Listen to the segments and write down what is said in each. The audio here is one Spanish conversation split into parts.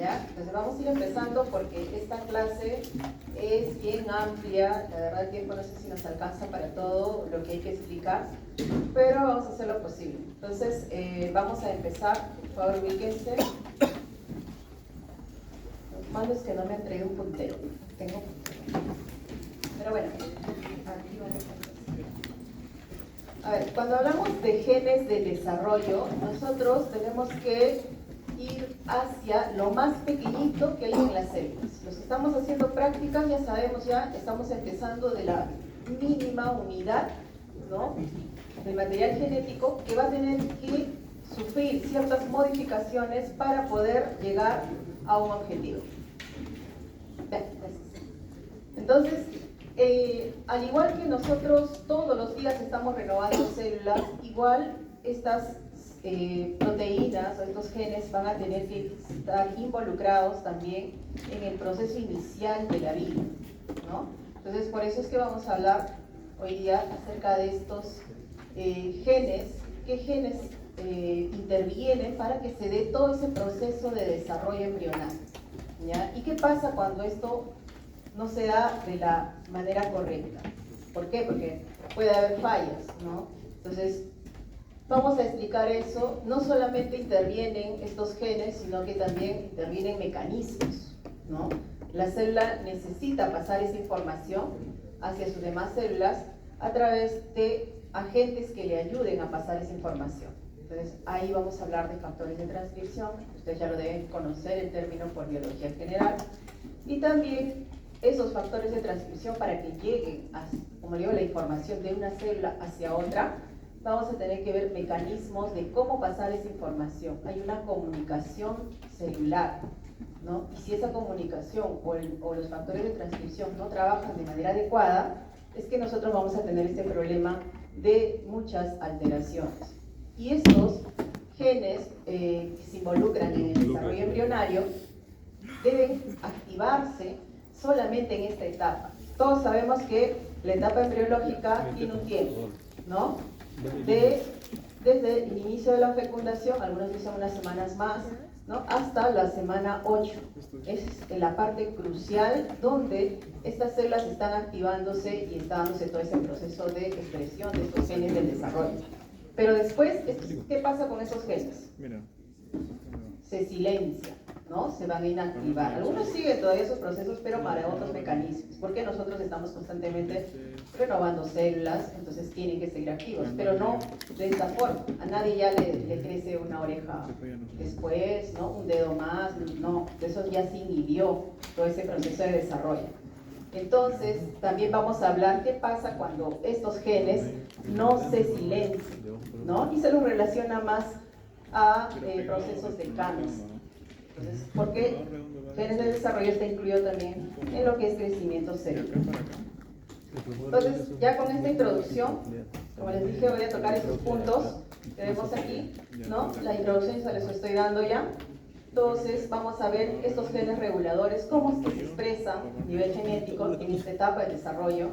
¿Ya? Entonces vamos a ir empezando porque esta clase es bien amplia, la verdad el tiempo no sé si nos alcanza para todo lo que hay que explicar, pero vamos a hacer lo posible. Entonces vamos a empezar, por favor ubíquense. Lo malo es que no me han traído un puntero, tengo puntero. Pero bueno, aquí vamos a empezar. A ver, cuando hablamos de genes del desarrollo, nosotros tenemos que ir hacia lo más pequeñito que hay en las células. Los que estamos haciendo prácticas ya sabemos, ya estamos empezando de la mínima unidad, ¿no?, del material genético que va a tener que sufrir ciertas modificaciones para poder llegar a un objetivo. Entonces, al igual que nosotros todos los días estamos renovando células, igual estas proteínas o estos genes van a tener que estar involucrados también en el proceso inicial de la vida, ¿no? Entonces, por eso es que vamos a hablar hoy día acerca de estos genes, qué genes intervienen para que se dé todo ese proceso de desarrollo embrional, ¿ya? ¿Y qué pasa cuando esto no se da de la manera correcta? ¿Por qué? Porque puede haber fallas, ¿no? Entonces, vamos a explicar eso. No solamente intervienen estos genes, sino que también intervienen mecanismos, ¿no? La célula necesita pasar esa información hacia sus demás células a través de agentes que le ayuden a pasar esa información. Entonces, ahí vamos a hablar de factores de transcripción. Ustedes ya lo deben conocer el término por biología general. Y también esos factores de transcripción, para que lleguen, como digo, la información de una célula hacia otra, vamos a tener que ver mecanismos de cómo pasar esa información. Hay una comunicación celular, ¿no? Y si esa comunicación o los factores de transcripción no trabajan de manera adecuada, es que nosotros vamos a tener este problema de muchas alteraciones. Y estos genes que se involucran en el desarrollo embrionario deben activarse solamente en esta etapa. Todos sabemos que la etapa embriológica tiene un tiempo, ¿no? Desde el inicio de la fecundación, algunos dicen unas semanas más, ¿no?, hasta la semana 8. Es la parte crucial donde estas células están activándose y está dándose todo ese proceso de expresión de estos genes del desarrollo. Pero después, ¿qué pasa con esos genes? Se silencian, ¿no? Se van a inactivar. Algunos siguen todavía esos procesos, pero para otros mecanismos, porque nosotros estamos constantemente renovando células, entonces tienen que seguir activos, pero no de esta forma. A nadie ya le crece una oreja después, ¿no?, un dedo más, no, eso ya se inhibió todo ese proceso de desarrollo. Entonces, también vamos a hablar qué pasa cuando estos genes no se silencian, ¿no? Y se los relaciona más a procesos de cáncer. Entonces, porque genes de desarrollo está incluido también en lo que es crecimiento celular. Entonces, ya con esta introducción, como les dije, voy a tocar esos puntos que vemos aquí, ¿no? La introducción se les estoy dando ya. Entonces, vamos a ver estos genes reguladores, cómo es que se expresan a nivel genético en esta etapa de desarrollo.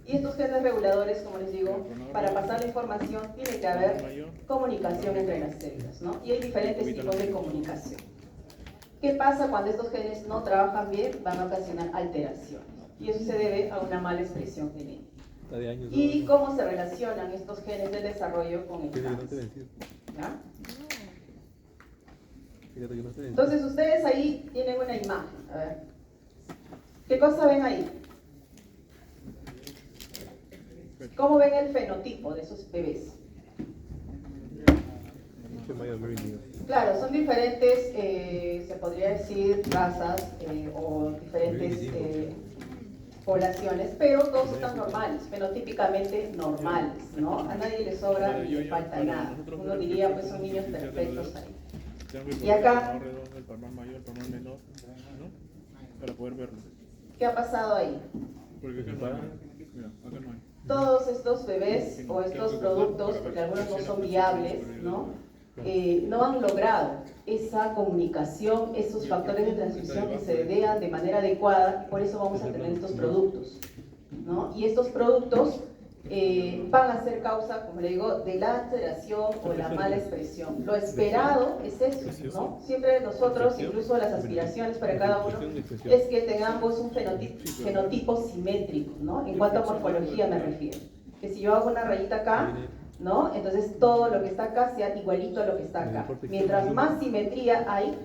Y estos genes reguladores, como les digo, para pasar la información tiene que haber comunicación entre las células, ¿no? Y hay diferentes tipos de comunicación. ¿Qué pasa cuando estos genes no trabajan bien? Van a ocasionar alteraciones. Y eso se debe a una mala expresión genética. ¿Y cómo se relacionan estos genes del desarrollo con el cáncer? ¿Ya? Entonces ustedes ahí tienen una imagen. A ver, ¿qué cosa ven ahí? ¿Cómo ven el fenotipo de esos bebés? Claro, son diferentes, se podría decir, razas o diferentes poblaciones, pero todos están normales, fenotípicamente normales, ¿no? A nadie le sobra ni le falta nada. Uno diría, pues son niños perfectos ahí. Y acá, ¿qué ha pasado ahí? Todos estos bebés o estos productos, porque algunos no son viables, ¿no? No han logrado esa comunicación, esos factores de transcripción que se vean de manera adecuada, por eso vamos a tener estos productos, ¿no? Y estos productos van a ser causa, como le digo, de la alteración o la mala expresión. Lo esperado es eso, ¿no? Siempre nosotros, incluso las aspiraciones para cada uno, es que tengamos un fenotipo simétrico, ¿no? En cuanto a morfología me refiero. Que si yo hago una rayita acá, ¿no? Entonces todo lo que está acá sea igualito a lo que está acá. Mientras más simetría hay,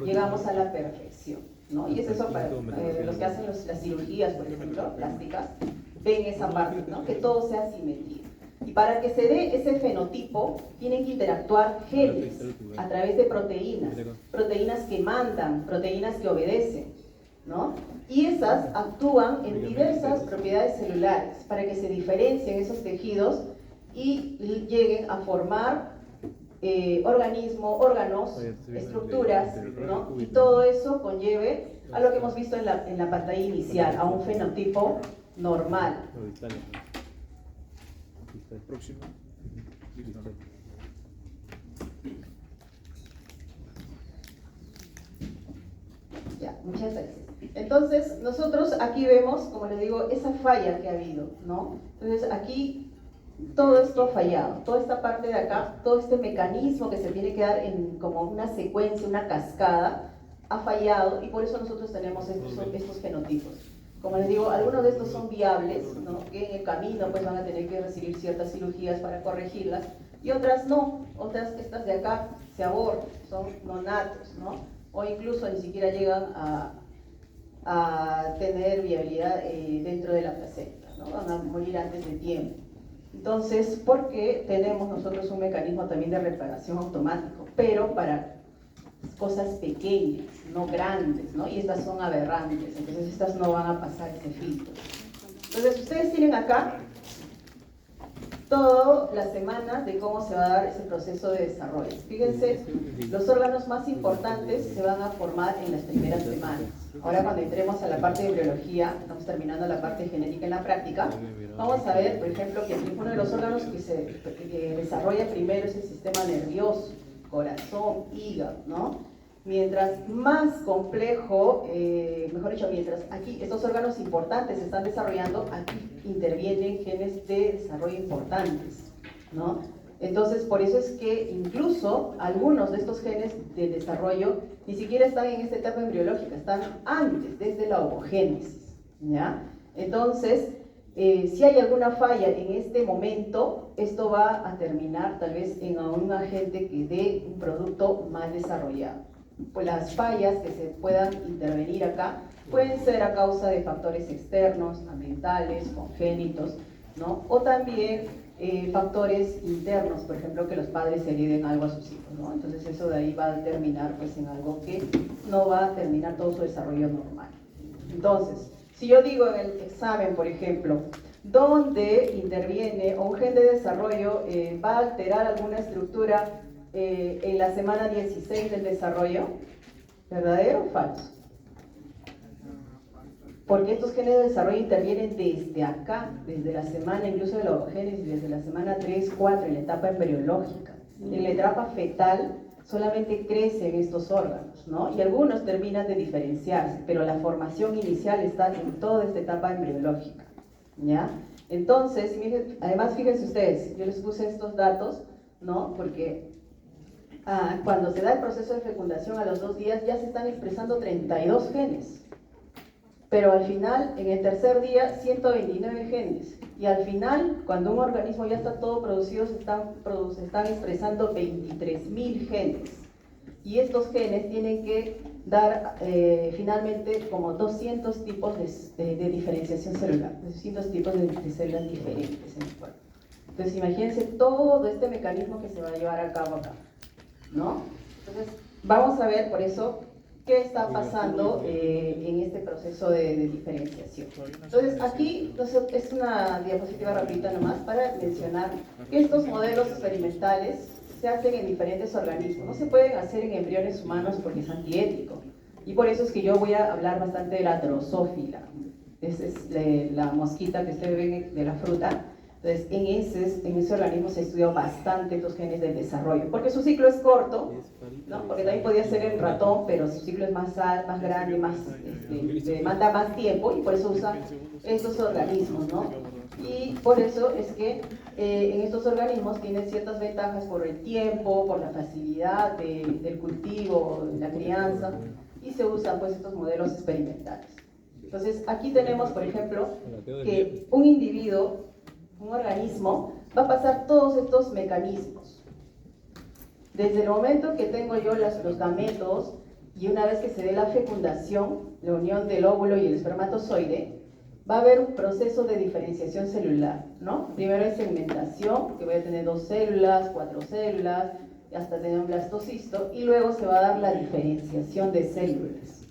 llegamos a la perfección, ¿no? Y es eso para los que hacen las cirugías, por ejemplo, plásticas, ven esa parte, ¿no? Que todo sea simetría. Y para que se dé ese fenotipo, tienen que interactuar genes a través de proteínas, proteínas que mandan, proteínas que obedecen, ¿no? Y esas actúan en diversas propiedades celulares para que se diferencien esos tejidos y lleguen a formar órganos, estructuras, ¿no? Y todo eso conlleve a lo que hemos visto en la pantalla inicial, a un fenotipo normal. El próximo. Ya, muchas gracias. Entonces, nosotros aquí vemos, como les digo, esa falla que ha habido, ¿no? Entonces, aquí todo esto ha fallado, toda esta parte de acá, todo este mecanismo que se tiene que dar en como una secuencia, una cascada, ha fallado y por eso nosotros tenemos estos fenotipos. Como les digo, algunos de estos son viables, ¿no? Que en el camino pues van a tener que recibir ciertas cirugías para corregirlas, y otras no, otras, estas de acá, se abortan, son nonatos, ¿no? O incluso ni siquiera llegan a tener viabilidad dentro de la placenta, ¿no? Van a morir antes de tiempo. Entonces, porque tenemos nosotros un mecanismo también de reparación automático, pero para cosas pequeñas, no grandes, ¿no? Y estas son aberrantes, entonces estas no van a pasar ese filtro. Entonces, ustedes tienen acá todas las semanas de cómo se va a dar ese proceso de desarrollo. Fíjense, los órganos más importantes se van a formar en las primeras semanas. Ahora cuando entremos a la parte de embriología, estamos terminando la parte de genética en la práctica, vamos a ver, por ejemplo, que uno de los órganos que desarrolla primero es el sistema nervioso, corazón, hígado, ¿no? Mientras más complejo, mejor dicho, mientras aquí estos órganos importantes se están desarrollando, aquí intervienen genes de desarrollo importantes, ¿no? Entonces, por eso es que incluso algunos de estos genes de desarrollo ni siquiera están en esta etapa embriológica, están antes, desde la ovogénesis, ¿ya? Entonces, si hay alguna falla en este momento, esto va a terminar tal vez en un agente que dé un producto mal desarrollado. Pues las fallas que se puedan intervenir acá pueden ser a causa de factores externos, ambientales, congénitos, ¿no? O también factores internos, por ejemplo, que los padres hereden algo a sus hijos, ¿no? Entonces eso de ahí va a terminar pues en algo que no va a terminar todo su desarrollo normal. Entonces, si yo digo en el examen, por ejemplo, ¿dónde interviene o un gen de desarrollo va a alterar alguna estructura en la semana 16 del desarrollo? ¿Verdadero o falso? Porque estos genes de desarrollo intervienen desde acá, desde la semana incluso de la ovogénesis, desde la semana 3, 4, en la etapa embriológica. En la etapa fetal solamente crecen estos órganos, ¿no? Y algunos terminan de diferenciarse, pero la formación inicial está en toda esta etapa embriológica, ¿ya? Entonces, además fíjense ustedes, yo les puse estos datos, ¿no? Porque cuando se da el proceso de fecundación a los 2 días ya se están expresando 32 genes. Pero al final, en el tercer día, 129 genes. Y al final, cuando un organismo ya está todo producido, se están expresando 23.000 genes. Y estos genes tienen que dar finalmente como 200 tipos de diferenciación celular, 200 tipos de células diferentes en el cuerpo. Entonces, imagínense todo este mecanismo que se va a llevar a cabo acá, ¿no? Entonces, vamos a ver por eso qué está pasando en este proceso de diferenciación. Entonces, aquí es una diapositiva rapidita nomás para mencionar que estos modelos experimentales se hacen en diferentes organismos. No se pueden hacer en embriones humanos porque es antiético. Y por eso es que yo voy a hablar bastante de la drosófila. Esa es la mosquita que ustedes ven de la fruta. Entonces, en ese organismo se ha estudiado bastante estos genes del desarrollo, porque su ciclo es corto, ¿no? Porque también podía ser el ratón, pero su ciclo es más grande, demanda más tiempo, y por eso usa estos organismos, ¿no? Y por eso es que en estos organismos tienen ciertas ventajas por el tiempo, por la facilidad del cultivo, la crianza, y se usan pues estos modelos experimentales. Entonces aquí tenemos, por ejemplo, que un individuo, un organismo, va a pasar todos estos mecanismos. Desde el momento que tengo yo los gametos, y una vez que se dé la fecundación, la unión del óvulo y el espermatozoide, va a haber un proceso de diferenciación celular, ¿no? Primero hay segmentación, que voy a tener 2 células, 4 células, hasta tener un blastocisto, y luego se va a dar la diferenciación de células.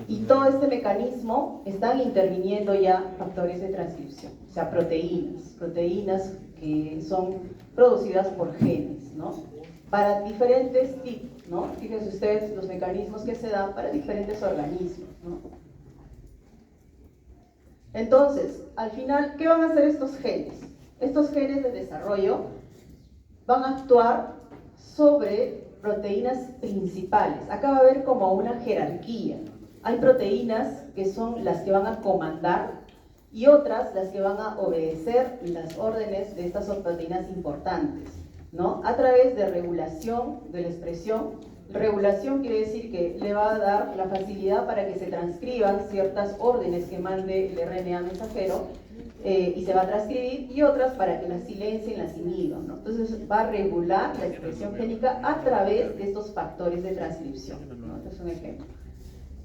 Y todo este mecanismo están interviniendo ya factores de transcripción, o sea, proteínas que son producidas por genes, ¿no? Para diferentes tipos, ¿no? Fíjense ustedes los mecanismos que se dan para diferentes organismos, ¿no? Entonces, al final, ¿qué van a hacer estos genes? Estos genes de desarrollo van a actuar sobre proteínas principales. Acá va a haber como una jerarquía. Hay proteínas que son las que van a comandar y otras las que van a obedecer las órdenes de estas proteínas importantes, ¿no? A través de regulación de la expresión. Regulación quiere decir que le va a dar la facilidad para que se transcriban ciertas órdenes que mande el RNA mensajero y se va a transcribir, y otras para que las silencien, las inhiban, ¿no? Entonces va a regular la expresión génica a través de estos factores de transcripción, ¿no? Este es un ejemplo.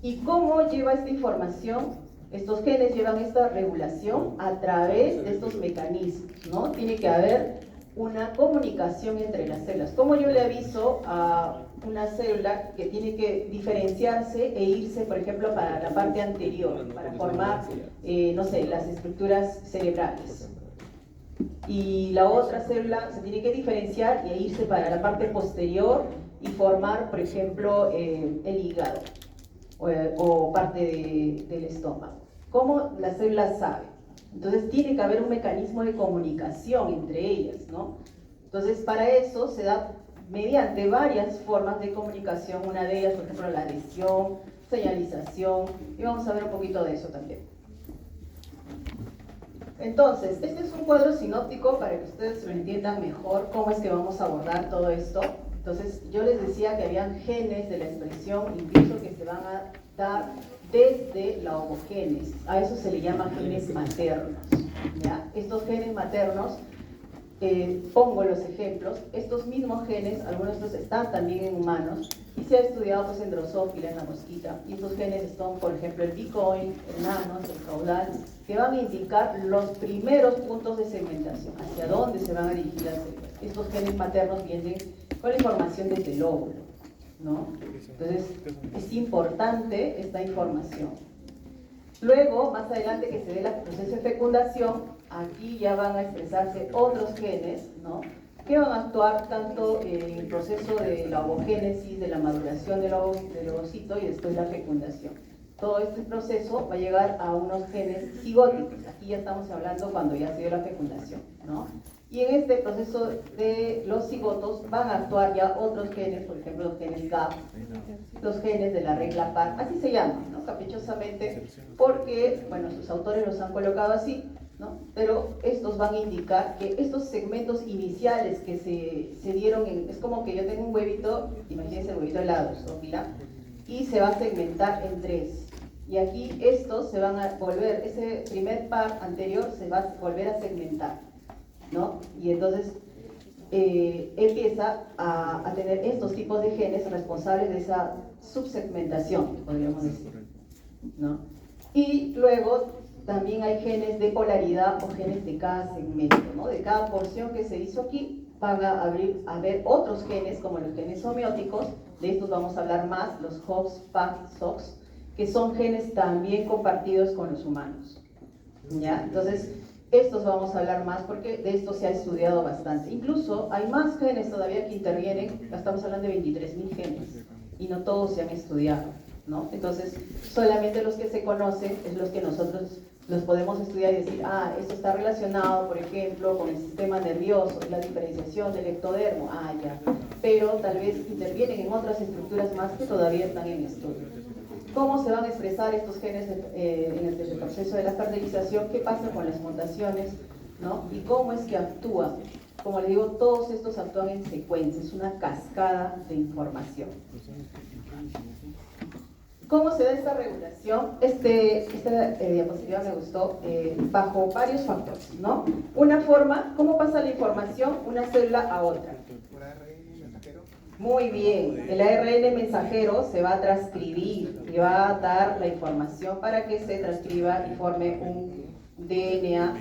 ¿Y cómo lleva esta información? Estos genes llevan esta regulación a través de estos mecanismos, ¿no? Tiene que haber una comunicación entre las células. ¿Cómo yo le aviso a una célula que tiene que diferenciarse e irse, por ejemplo, para la parte anterior, para formar, no sé, las estructuras cerebrales? Y la otra célula se tiene que diferenciar e irse para la parte posterior y formar, por ejemplo, el hígado o parte del estómago. ¿Cómo la célula sabe? Entonces tiene que haber un mecanismo de comunicación entre ellas, ¿no? Entonces para eso se da mediante varias formas de comunicación, una de ellas, por ejemplo, la adhesión, señalización, y vamos a ver un poquito de eso también. Entonces, este es un cuadro sinóptico para que ustedes lo entiendan mejor, cómo es que vamos a abordar todo esto. Entonces, yo les decía que habían genes de la expresión, incluso que se van a dar desde la ovogénesis. A eso se le llama genes maternos, ¿ya? Estos genes maternos, pongo los ejemplos, estos mismos genes, algunos de estos están también en humanos, y se ha estudiado pues en Drosophila, en la mosquita, y estos genes son, por ejemplo, el bicoin, el nanos, el caudal, que van a indicar los primeros puntos de segmentación, hacia dónde se van a dirigir las células. Estos genes maternos vienen con la información desde el óvulo, ¿no? Entonces, es importante esta información. Luego, más adelante que se dé el proceso de fecundación, aquí ya van a expresarse otros genes, ¿no? Que van a actuar tanto en el proceso de la ovogénesis, de la maduración del ovocito y después la fecundación. Todo este proceso va a llegar a unos genes cigóticos. Aquí ya estamos hablando cuando ya se dio la fecundación, ¿no? Y en este proceso de los cigotos van a actuar ya otros genes, por ejemplo los genes GAP, los genes de la regla par, así se llaman, ¿no? Caprichosamente, porque, bueno, sus autores los han colocado así, ¿no? Pero estos van a indicar que estos segmentos iniciales que se dieron, es como que yo tengo un huevito, imagínense el huevito de la Drosophila, y se va a segmentar en 3. Y aquí estos se van a volver, ese primer par anterior se va a volver a segmentar, ¿no? Y entonces empieza a tener estos tipos de genes responsables de esa subsegmentación, podríamos decir, ¿no? Y luego también hay genes de polaridad o genes de cada segmento, ¿no? De cada porción que se hizo aquí van a haber otros genes como los genes homeóticos, de estos vamos a hablar más, los HOX, PAC, SOX, que son genes también compartidos con los humanos, ¿ya? Entonces, estos vamos a hablar más porque de esto se ha estudiado bastante. Incluso hay más genes todavía que intervienen, estamos hablando de 23.000 genes, y no todos se han estudiado, ¿no? Entonces, solamente los que se conocen es los que nosotros los podemos estudiar y decir, ah, esto está relacionado, por ejemplo, con el sistema nervioso, la diferenciación del ectodermo, ya. Pero tal vez intervienen en otras estructuras más que todavía están en estudio. cómo se van a expresar estos genes en el proceso de la fertilización, qué pasa con las mutaciones, ¿no? Y cómo es que actúan. Como les digo, todos estos actúan en secuencia, es una cascada de información. ¿Cómo se da esta regulación? Esta diapositiva me gustó bajo varios factores, ¿no? Una forma, ¿cómo pasa la información una célula a otra? Muy bien, el ARN mensajero se va a transcribir y va a dar la información para que se transcriba y forme un DNA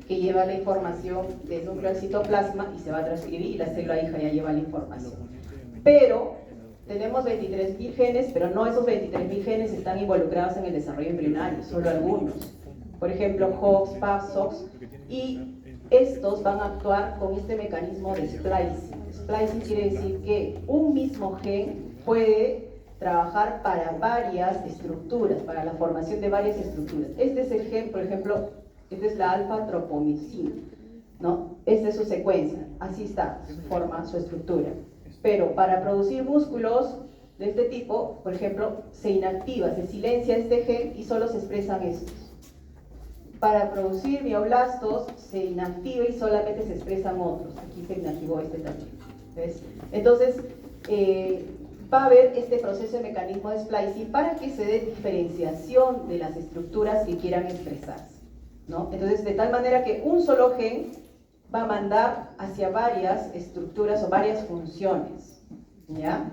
que lleva la información del núcleo al citoplasma y se va a transcribir y la célula hija ya lleva la información. Pero tenemos 23.000 genes, pero no esos 23.000 genes están involucrados en el desarrollo embrionario, solo algunos. Por ejemplo, HOX, PAF, SOX, y estos van a actuar con este mecanismo de splicing. Splicing quiere decir que un mismo gen puede trabajar para varias estructuras, para la formación de varias estructuras. Este es el gen, por ejemplo, esta es la alfa-tropomicina, ¿no? Esta es su secuencia, así está, su forma, su estructura. Pero para producir músculos de este tipo, por ejemplo, se inactiva, se silencia este gen y solo se expresan estos. Para producir mioblastos se inactiva y solamente se expresan otros. Aquí se inactivó este también. ¿Ves? Entonces, va a haber este proceso de mecanismo de splicing para que se dé diferenciación de las estructuras que quieran expresarse, ¿no? Entonces, de tal manera que un solo gen va a mandar hacia varias estructuras o varias funciones, ¿ya?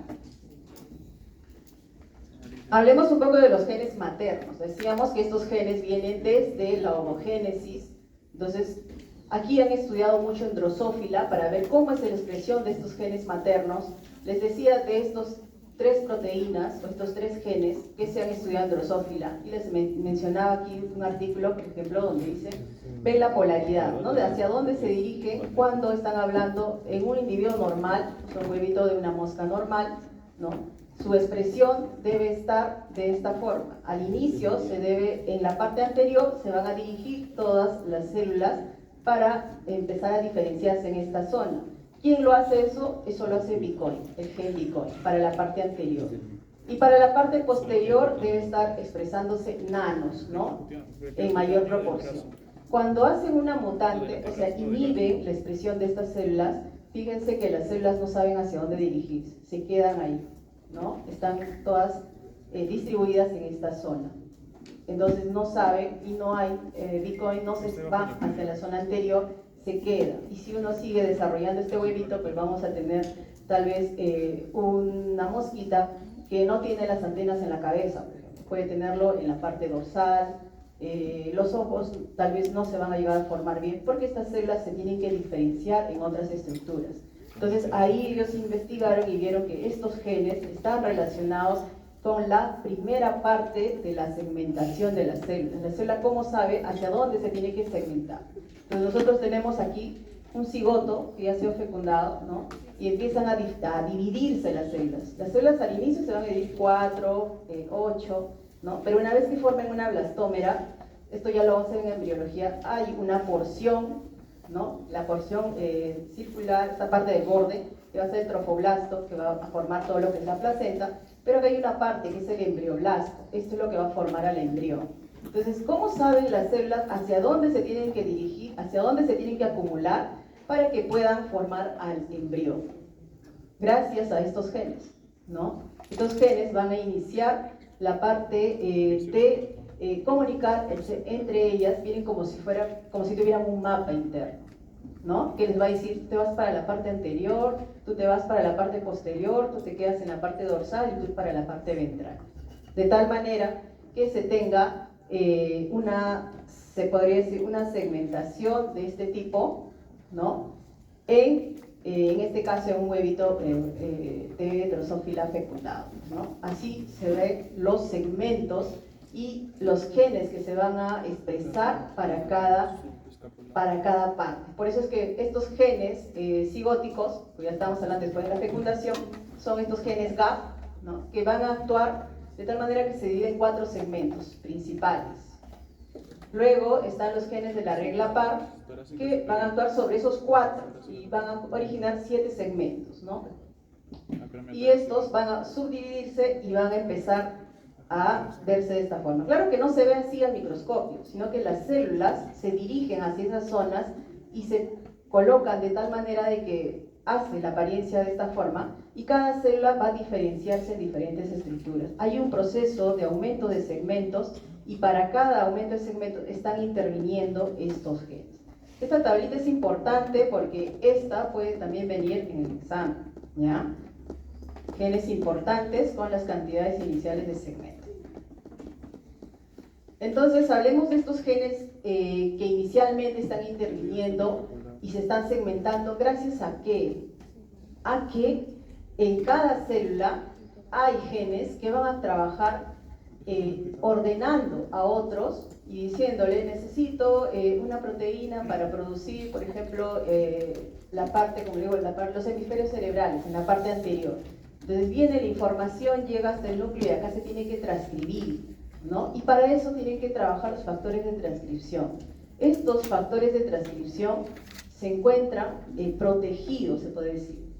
Hablemos un poco de los genes maternos. Decíamos que estos genes vienen desde la homogénesis. Entonces, aquí han estudiado mucho en Drosophila para ver cómo es la expresión de estos genes maternos. Les decía de estos 3 proteínas, o estos 3 genes que se han estudiado en Drosophila. Y les mencionaba aquí un artículo, por ejemplo, donde dice, ven la polaridad, ¿no? De hacia dónde se dirigen cuando están hablando en un individuo normal, un huevito de una mosca normal, ¿no? Su expresión debe estar de esta forma. Al inicio en la parte anterior se van a dirigir todas las células para empezar a diferenciarse en esta zona. ¿Quién lo hace eso? Eso lo hace Vicoin, el gen Vicoin, para la parte anterior. Y para la parte posterior debe estar expresándose nanos, ¿no? En mayor proporción. Cuando hacen una mutante, o sea, inhiben la expresión de estas células, fíjense que las células no saben hacia dónde dirigirse, se quedan ahí, ¿no? Están todas distribuidas en esta zona. Entonces no saben y no hay, Vicoin no se va hacia la zona anterior, se queda. Y si uno sigue desarrollando este huevito, pues vamos a tener tal vez una mosquita que no tiene las antenas en la cabeza, por ejemplo. Puede tenerlo en la parte dorsal, los ojos tal vez no se van a llegar a formar bien porque estas células se tienen que diferenciar en otras estructuras. Entonces ahí ellos investigaron y vieron que estos genes están relacionados con la primera parte de la segmentación de las células. La célula, ¿cómo sabe hacia dónde se tiene que segmentar? Entonces nosotros tenemos aquí un cigoto que ya ha sido fecundado, ¿no? Y empiezan a dividirse las células. Las células al inicio se van a dividir 4, 8, ¿no? Pero una vez que formen una blastómera, esto ya lo vamos a ver en embriología, hay una porción, ¿no? La porción circular, esta parte del borde, que va a ser el trofoblasto, que va a formar todo lo que es la placenta, pero que hay una parte que es el embrioblasto. Esto es lo que va a formar al embrión. Entonces, ¿cómo saben las células hacia dónde se tienen que dirigir, hacia dónde se tienen que acumular para que puedan formar al embrión? Gracias a estos genes, ¿no? Estos genes van a iniciar la parte de comunicar entre ellas, vienen como si tuvieran un mapa interno, ¿no? Que les va a decir, te vas para la parte anterior, tú te vas para la parte posterior, tú te quedas en la parte dorsal y tú para la parte ventral. De tal manera que se tenga se podría decir, una segmentación de este tipo, ¿no? En este caso, en un huevito de Drosophila fecundado, ¿no? Así se ven los segmentos y los genes que se van a expresar para cada parte. Por eso es que estos genes cigóticos, pues ya estamos hablando después de la fecundación, son estos genes GAP, ¿no? Que van a actuar de tal manera que se dividen en 4 segmentos principales. Luego están los genes de la regla par, que van a actuar sobre esos 4 y van a originar 7 segmentos, ¿no? Y estos van a subdividirse y van a empezar a verse de esta forma. Claro que no se ve así al microscopio, sino que las células se dirigen hacia esas zonas y se colocan de tal manera de que hace la apariencia de esta forma, y cada célula va a diferenciarse en diferentes estructuras. Hay un proceso de aumento de segmentos y para cada aumento de segmentos están interviniendo estos genes. Esta tablita es importante porque esta puede también venir en el examen, ¿ya? Genes importantes con las cantidades iniciales de segmentos. Entonces, hablemos de estos genes que inicialmente están interviniendo y se están segmentando gracias a qué? A que en cada célula hay genes que van a trabajar ordenando a otros y diciéndole, necesito una proteína para producir, por ejemplo, la parte, como digo, los hemisferios cerebrales, en la parte anterior. Entonces viene la información, llega hasta el núcleo y acá se tiene que transcribir, ¿no? Y para eso tienen que trabajar los factores de transcripción. Estos factores de transcripción se encuentran protegidos, se puede decir,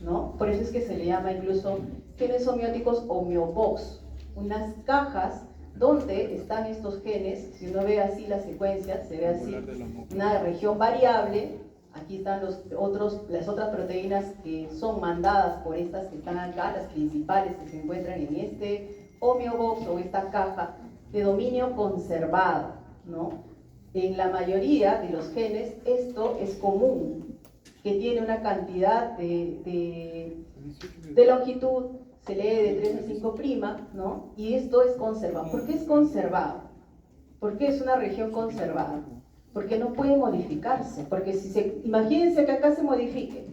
¿no? Por eso es que se le llama incluso genes homeóticos homeobox, unas cajas donde están estos genes. Si uno ve así la secuencia, se ve así una región variable. Aquí están las otras proteínas que son mandadas por estas que están acá, las principales que se encuentran en este homeobox o esta caja de dominio conservado, ¿no? En la mayoría de los genes esto es común, que tiene una cantidad de longitud, se lee de 3 a 5', ¿no? Y esto es conservado. ¿Por qué es conservado? ¿Por qué es una región conservada? Porque no puede modificarse, porque imagínense que acá se modifique,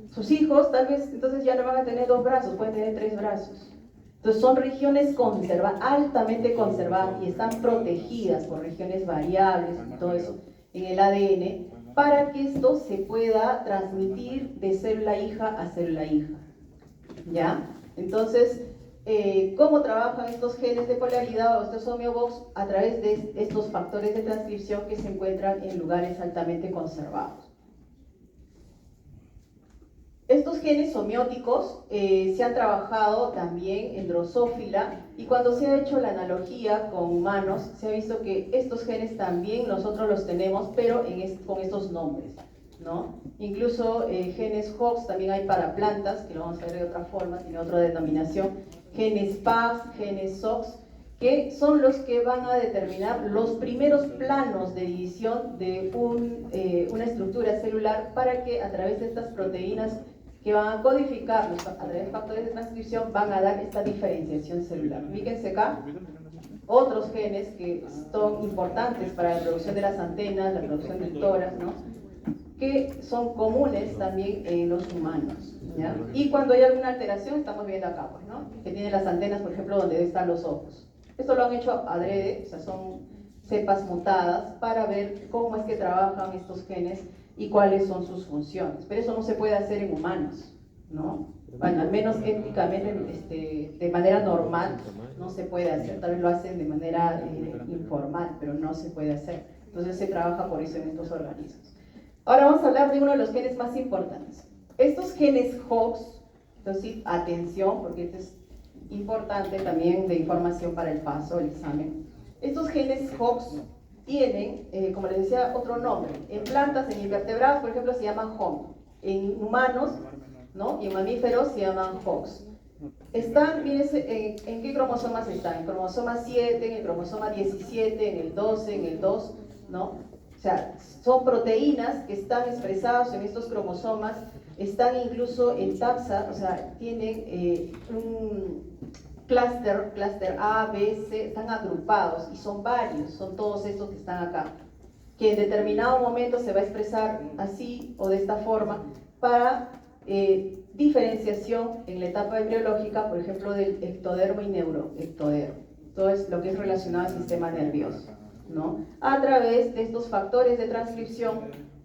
sus hijos tal vez entonces ya no van a tener 2 brazos, pueden tener 3 brazos. Entonces son regiones conservadas, altamente conservadas, y están protegidas por regiones variables y todo eso en el ADN, para que esto se pueda transmitir de célula hija a célula hija, ¿ya? Entonces, ¿cómo trabajan estos genes de polaridad o estos homeobox? A través de estos factores de transcripción que se encuentran en lugares altamente conservados. Estos genes homeóticos se han trabajado también en Drosophila, y cuando se ha hecho la analogía con humanos, se ha visto que estos genes también nosotros los tenemos, pero con estos nombres, ¿no? Incluso genes Hox también hay para plantas, que lo vamos a ver de otra forma, tiene otra denominación, genes PAF, genes SOX, que son los que van a determinar los primeros planos de división de una estructura celular, para que a través de estas proteínas que van a codificarlos a través de factores de transcripción van a dar esta diferenciación celular. Fíjense acá, otros genes que son importantes para la producción de las antenas, la producción del tórax, ¿no? Que son comunes también en los humanos, ¿ya? Y cuando hay alguna alteración, estamos viendo acá, pues, ¿no? Que tiene las antenas, por ejemplo, donde están los ojos. Esto lo han hecho adrede, o sea, son cepas mutadas para ver cómo es que trabajan estos genes y cuáles son sus funciones. Pero eso no se puede hacer en humanos, ¿no? Bueno, al menos éticamente, de manera normal, no se puede hacer. Tal vez lo hacen de manera informal, pero no se puede hacer. Entonces se trabaja por eso en estos organismos. Ahora vamos a hablar de uno de los genes más importantes. Estos genes Hox, entonces atención, porque esto es importante también de información para el paso, el examen. Estos genes Hox tienen, como les decía, otro nombre. En plantas, en invertebrados, por ejemplo, se llaman HOM. En humanos, ¿no? Y en mamíferos se llaman Hox. Están, fíjense, ¿en qué cromosomas están? En cromosoma 7, en el cromosoma 17, en el 12, en el 2, ¿no? O sea, son proteínas que están expresadas en estos cromosomas, están incluso en taxa, o sea, tienen un clúster A, B, C, están agrupados y son varios, son todos estos que están acá, que en determinado momento se va a expresar así o de esta forma para diferenciación en la etapa embriológica, por ejemplo, del ectodermo y neuroectodermo, todo es lo que es relacionado al sistema nervioso, ¿no? A través de estos factores de transcripción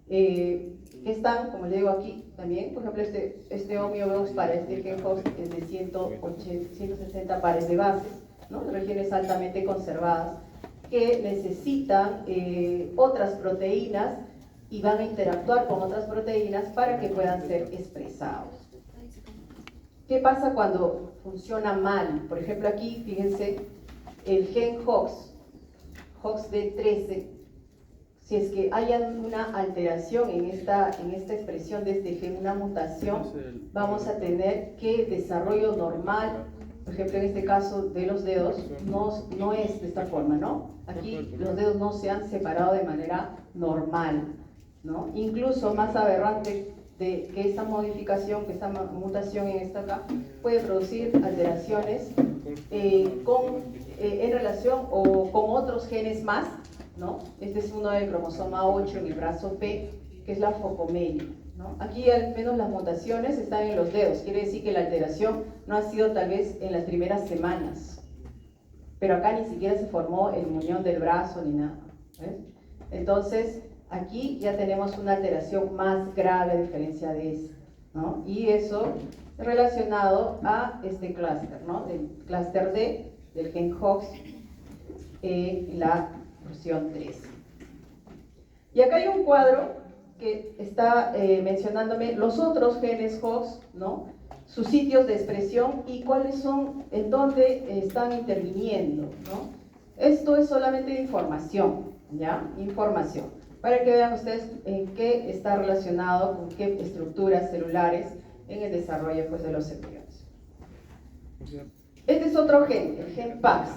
que están, como le digo aquí también, por ejemplo, este homeobox para este gen Hox es de 160 pares de bases, ¿no? Regiones altamente conservadas que necesitan otras proteínas y van a interactuar con otras proteínas para que puedan ser expresados. ¿Qué pasa cuando funciona mal? Por ejemplo, aquí, fíjense, el gen HOXD13, si es que haya una alteración en esta expresión de este gen, una mutación, vamos a tener que el desarrollo normal, por ejemplo, en este caso de los dedos, no es de esta forma, ¿no? Aquí los dedos no se han separado de manera normal, ¿no? Incluso más aberrante de que esta modificación, que esta mutación en esta acá, puede producir alteraciones en relación o con otros genes más, ¿no? Este es uno del cromosoma 8 en el brazo P, que es la focomelia, ¿no? Aquí al menos las mutaciones están en los dedos, quiere decir que la alteración no ha sido tal vez en las primeras semanas, pero acá ni siquiera se formó el muñón del brazo ni nada, ¿ves? Entonces, aquí ya tenemos una alteración más grave a diferencia de esta, ¿no? Y eso relacionado a este clúster, ¿no? Del clúster D, del gen HOX, la porción 3. Y acá hay un cuadro que está mencionándome los otros genes HOX, ¿no? Sus sitios de expresión y cuáles son, en dónde están interviniendo, ¿no? Esto es solamente información, ¿ya? Información, para que vean ustedes en qué está relacionado, con qué estructuras celulares en el desarrollo, pues, de los embriones. Este es otro gen, el gen PAX.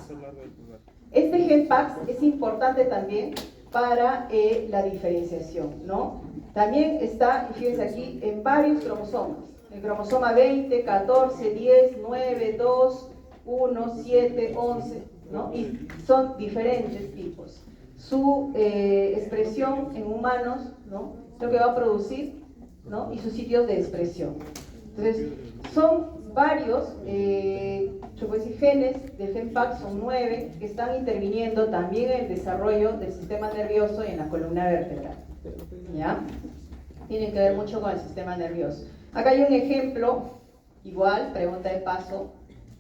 Este gen PAX es importante también para la diferenciación, ¿no? También está, fíjense aquí, en varios cromosomas. El cromosoma 20, 14, 10, 9, 2, 1, 7, 11, ¿no? Y son diferentes tipos. Su expresión en humanos, ¿no? Lo que va a producir, ¿no? Y sus sitios de expresión. Entonces, son varios, yo puedo decir, genes del gen PAX, son 9, que están interviniendo también en el desarrollo del sistema nervioso y en la columna vertebral, ¿ya? Tienen que ver mucho con el sistema nervioso. Acá hay un ejemplo, igual, pregunta de paso,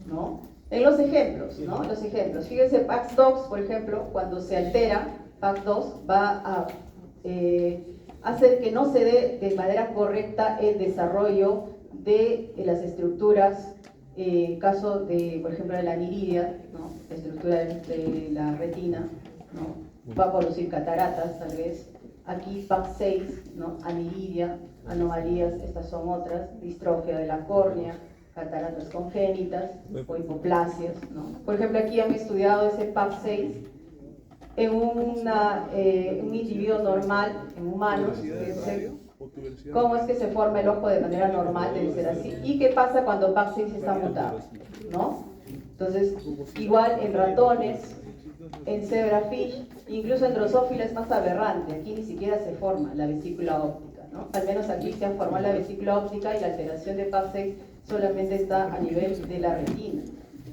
¿no? En los ejemplos, ¿no? Los ejemplos. Fíjense, PAX2, por ejemplo, cuando se altera, PAX2 va a hacer que no se dé de manera correcta el desarrollo de las estructuras, en caso de, por ejemplo, de la aniridia, ¿no? La estructura de la retina, ¿no? Va a producir cataratas, tal vez. Aquí PAX6, ¿no? Aniridia, anomalías, estas son otras, distrofia de la córnea, cataratas congénitas o hipoplasias, ¿no? Por ejemplo, aquí han estudiado ese PAX6 en un individuo normal, en humanos, cómo es que se forma el ojo de manera normal, debe ser así, y qué pasa cuando PAX6 está mutado, ¿no? Entonces, igual en ratones, en zebrafish, incluso en Drosophila es más aberrante, aquí ni siquiera se forma la vesícula óptica, ¿no? Al menos aquí se ha formado la vesícula óptica y la alteración de PAX6 solamente está a nivel de la retina,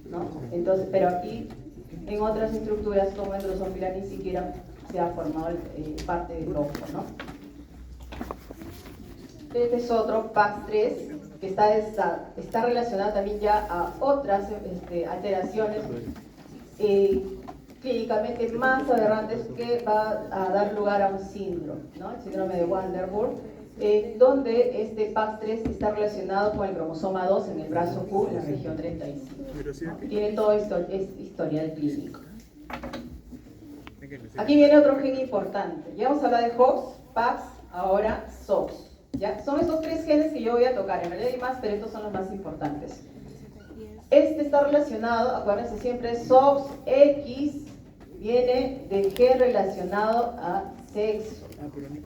¿no? Entonces, pero aquí en otras estructuras como en Drosophila ni siquiera se ha formado parte del ojo, ¿no? Este es otro PAX3 que está relacionado también ya a otras alteraciones clínicamente más aberrantes que va a dar lugar a un síndrome, ¿no? El síndrome de Waardenburg, donde este PAX3 está relacionado con el cromosoma 2 en el brazo Q, en la región 35, ¿no? Tiene todo historial clínico. Aquí viene otro gen importante. Ya vamos a hablar de HOX, PAX, ahora SOX. ¿Ya? Son estos 3 genes que yo voy a tocar. En realidad hay más, pero estos son los más importantes. Este está relacionado, acuérdense siempre, SOX X viene del gen relacionado a sexo,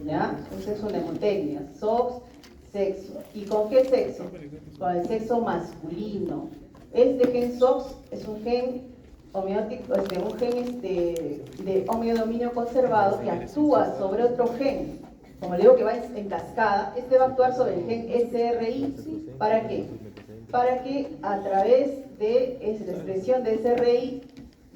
¿ya? Un sexo nemotecnia, SOX, sexo. ¿Y con qué sexo? Con el sexo masculino. Este gen SOX es un gen homeótico, un gen de homeodominio conservado que actúa sobre otro gen. Como le digo que va en cascada, este va a actuar sobre el gen SRI. ¿Para qué? Para que a través de la expresión de SRI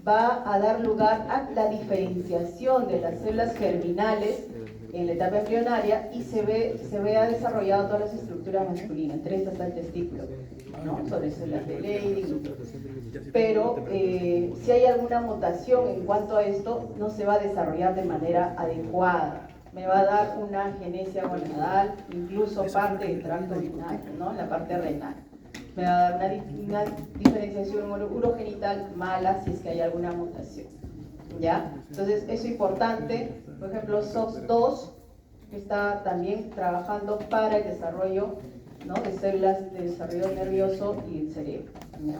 va a dar lugar a la diferenciación de las células germinales en la etapa embrionaria y se vea desarrollado todas las estructuras masculinas, entre estas está el testículo, ¿no? Sobre células de Leydig. Pero si hay alguna mutación en cuanto a esto, no se va a desarrollar de manera adecuada. Me va a dar una agenesia gonadal, incluso parte del tracto urinario, ¿no? La parte renal. me va a dar una diferenciación urogenital mala si es que hay alguna mutación. ¿Ya? Entonces, eso es importante. Por ejemplo, SOX2 está también trabajando para el desarrollo, ¿no?, de células de desarrollo nervioso y el cerebro. ¿Ya?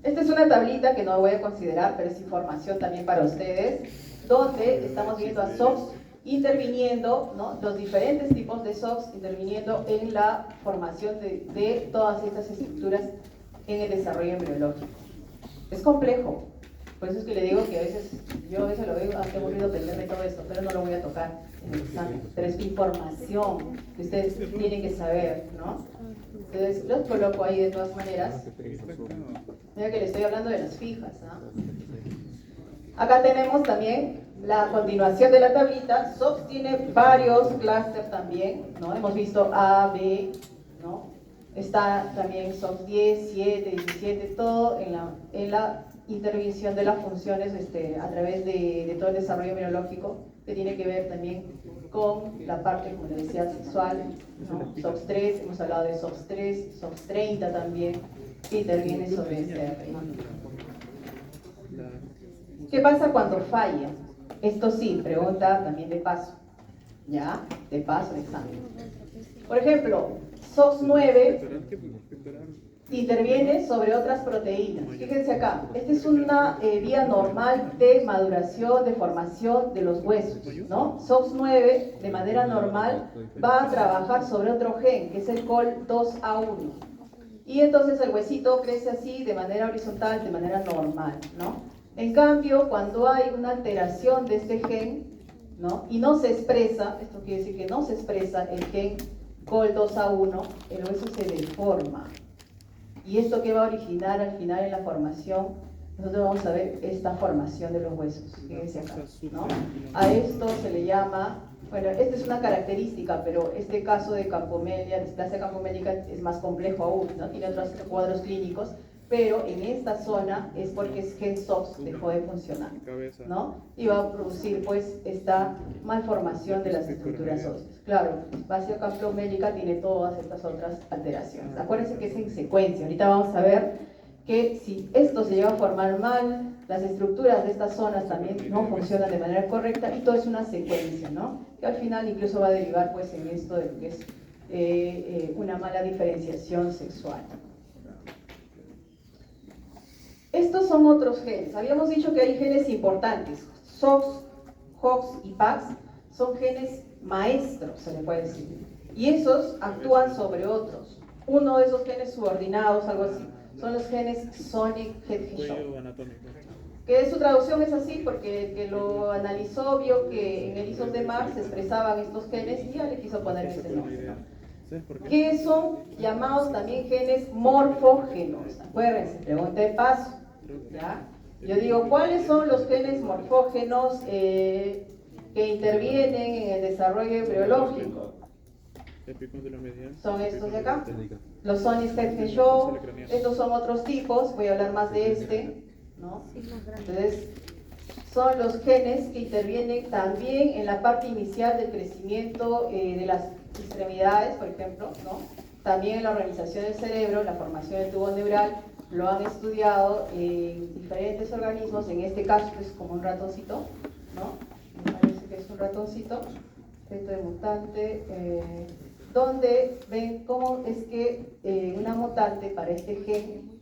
Esta es una tablita que no voy a considerar, pero es información también para ustedes, donde estamos viendo a SOX interviniendo, ¿no?, los diferentes tipos de SOX interviniendo en la formación de todas estas estructuras en el desarrollo embriológico. Es complejo, por eso es que le digo que yo a veces lo veo, qué aburrido aprenderme todo esto, pero no lo voy a tocar en el examen. Pero es información que ustedes tienen que saber, ¿no? Entonces los coloco ahí de todas maneras. Mira que le estoy hablando de las fijas, ¿no? Acá tenemos también la continuación de la tablita. SOX tiene varios clústeres también, ¿no? Hemos visto A, B, ¿no? Está también SOX 10, 7, 17, todo en la intervención de las funciones a través de todo el desarrollo embriológico, que tiene que ver también con la parte, como les decía, sexual, ¿no? SOX 3, hemos hablado de SOX 3, SOX 30 también, que interviene sobre este tema. ¿Qué pasa cuando falla? Esto sí, pregunta también de paso, ¿ya? De paso de examen. Por ejemplo, SOX 9 interviene sobre otras proteínas. Fíjense acá, esta es una vía normal de maduración, de formación de los huesos, ¿no? SOX 9, de manera normal, va a trabajar sobre otro gen, que es el COL2A1. Y entonces el huesito crece así, de manera horizontal, de manera normal, ¿no? En cambio, cuando hay una alteración de este gen, ¿no?, y no se expresa, esto quiere decir que no se expresa el gen COL2A1, el hueso se deforma. ¿Y esto qué va a originar al final en la formación? Nosotros vamos a ver esta formación de los huesos, fíjense acá, ¿no? A esto se le llama, bueno, esta es una característica, pero este caso de campomelia, displasia campomélica, es más complejo aún, ¿no? Tiene otros cuadros clínicos, pero en esta zona es porque el gen SOX dejó de funcionar, ¿no? Y va a producir, pues, esta malformación de las estructuras óseas. Claro, displasia campomélica tiene todas estas otras alteraciones. Acuérdense que es en secuencia. Ahorita vamos a ver que si esto se llega a formar mal, las estructuras de estas zonas también no funcionan de manera correcta y todo es una secuencia, ¿no? Que al final incluso va a derivar, pues, en esto de lo que es una mala diferenciación sexual. Estos son otros genes. Habíamos dicho que hay genes importantes. SOX, HOX y PAX son genes maestros, se le puede decir. Y esos actúan sobre otros. Uno de esos genes subordinados, algo así, son los genes Sonic Hedgehog. Que su traducción es así porque el que lo analizó vio que en el ISO de Mars se expresaban estos genes y ya le quiso poner ese nombre, ¿no? Que son llamados también genes morfógenos. Acuérdense, pregunta de paso, ¿ya? Yo digo, ¿cuáles son los genes morfógenos que intervienen en el desarrollo embriológico? Son estos de acá, los Sonic Hedgehog. Estos son otros tipos, voy a hablar más de este, ¿no? Entonces, son los genes que intervienen también en la parte inicial del crecimiento de las extremidades, por ejemplo, ¿no? También en la organización del cerebro, la formación del tubo neural, lo han estudiado en diferentes organismos. En este caso es como un ratoncito, ¿no? Me parece que es un ratoncito, feto de mutante, donde ven cómo es que una mutante para este gen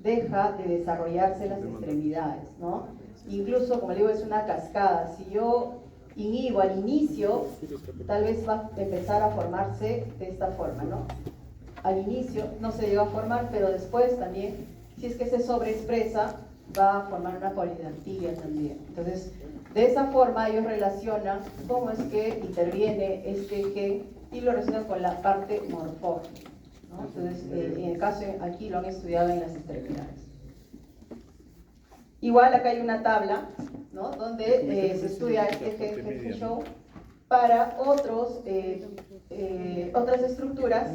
deja de desarrollarse las extremidades, ¿no? Incluso, como digo, es una cascada. Si yo inhibo al inicio, tal vez va a empezar a formarse de esta forma, ¿no? Al inicio no se llega a formar, pero después también, si es que se sobreexpresa, va a formar una polidactilia también. Entonces, de esa forma ellos relacionan cómo es que interviene este gen y lo relacionan con la parte morfógena, ¿no? Entonces, en el caso aquí lo han estudiado en las extremidades. Igual acá hay una tabla, ¿no?, donde se estudia este gen Hedgehog para otras estructuras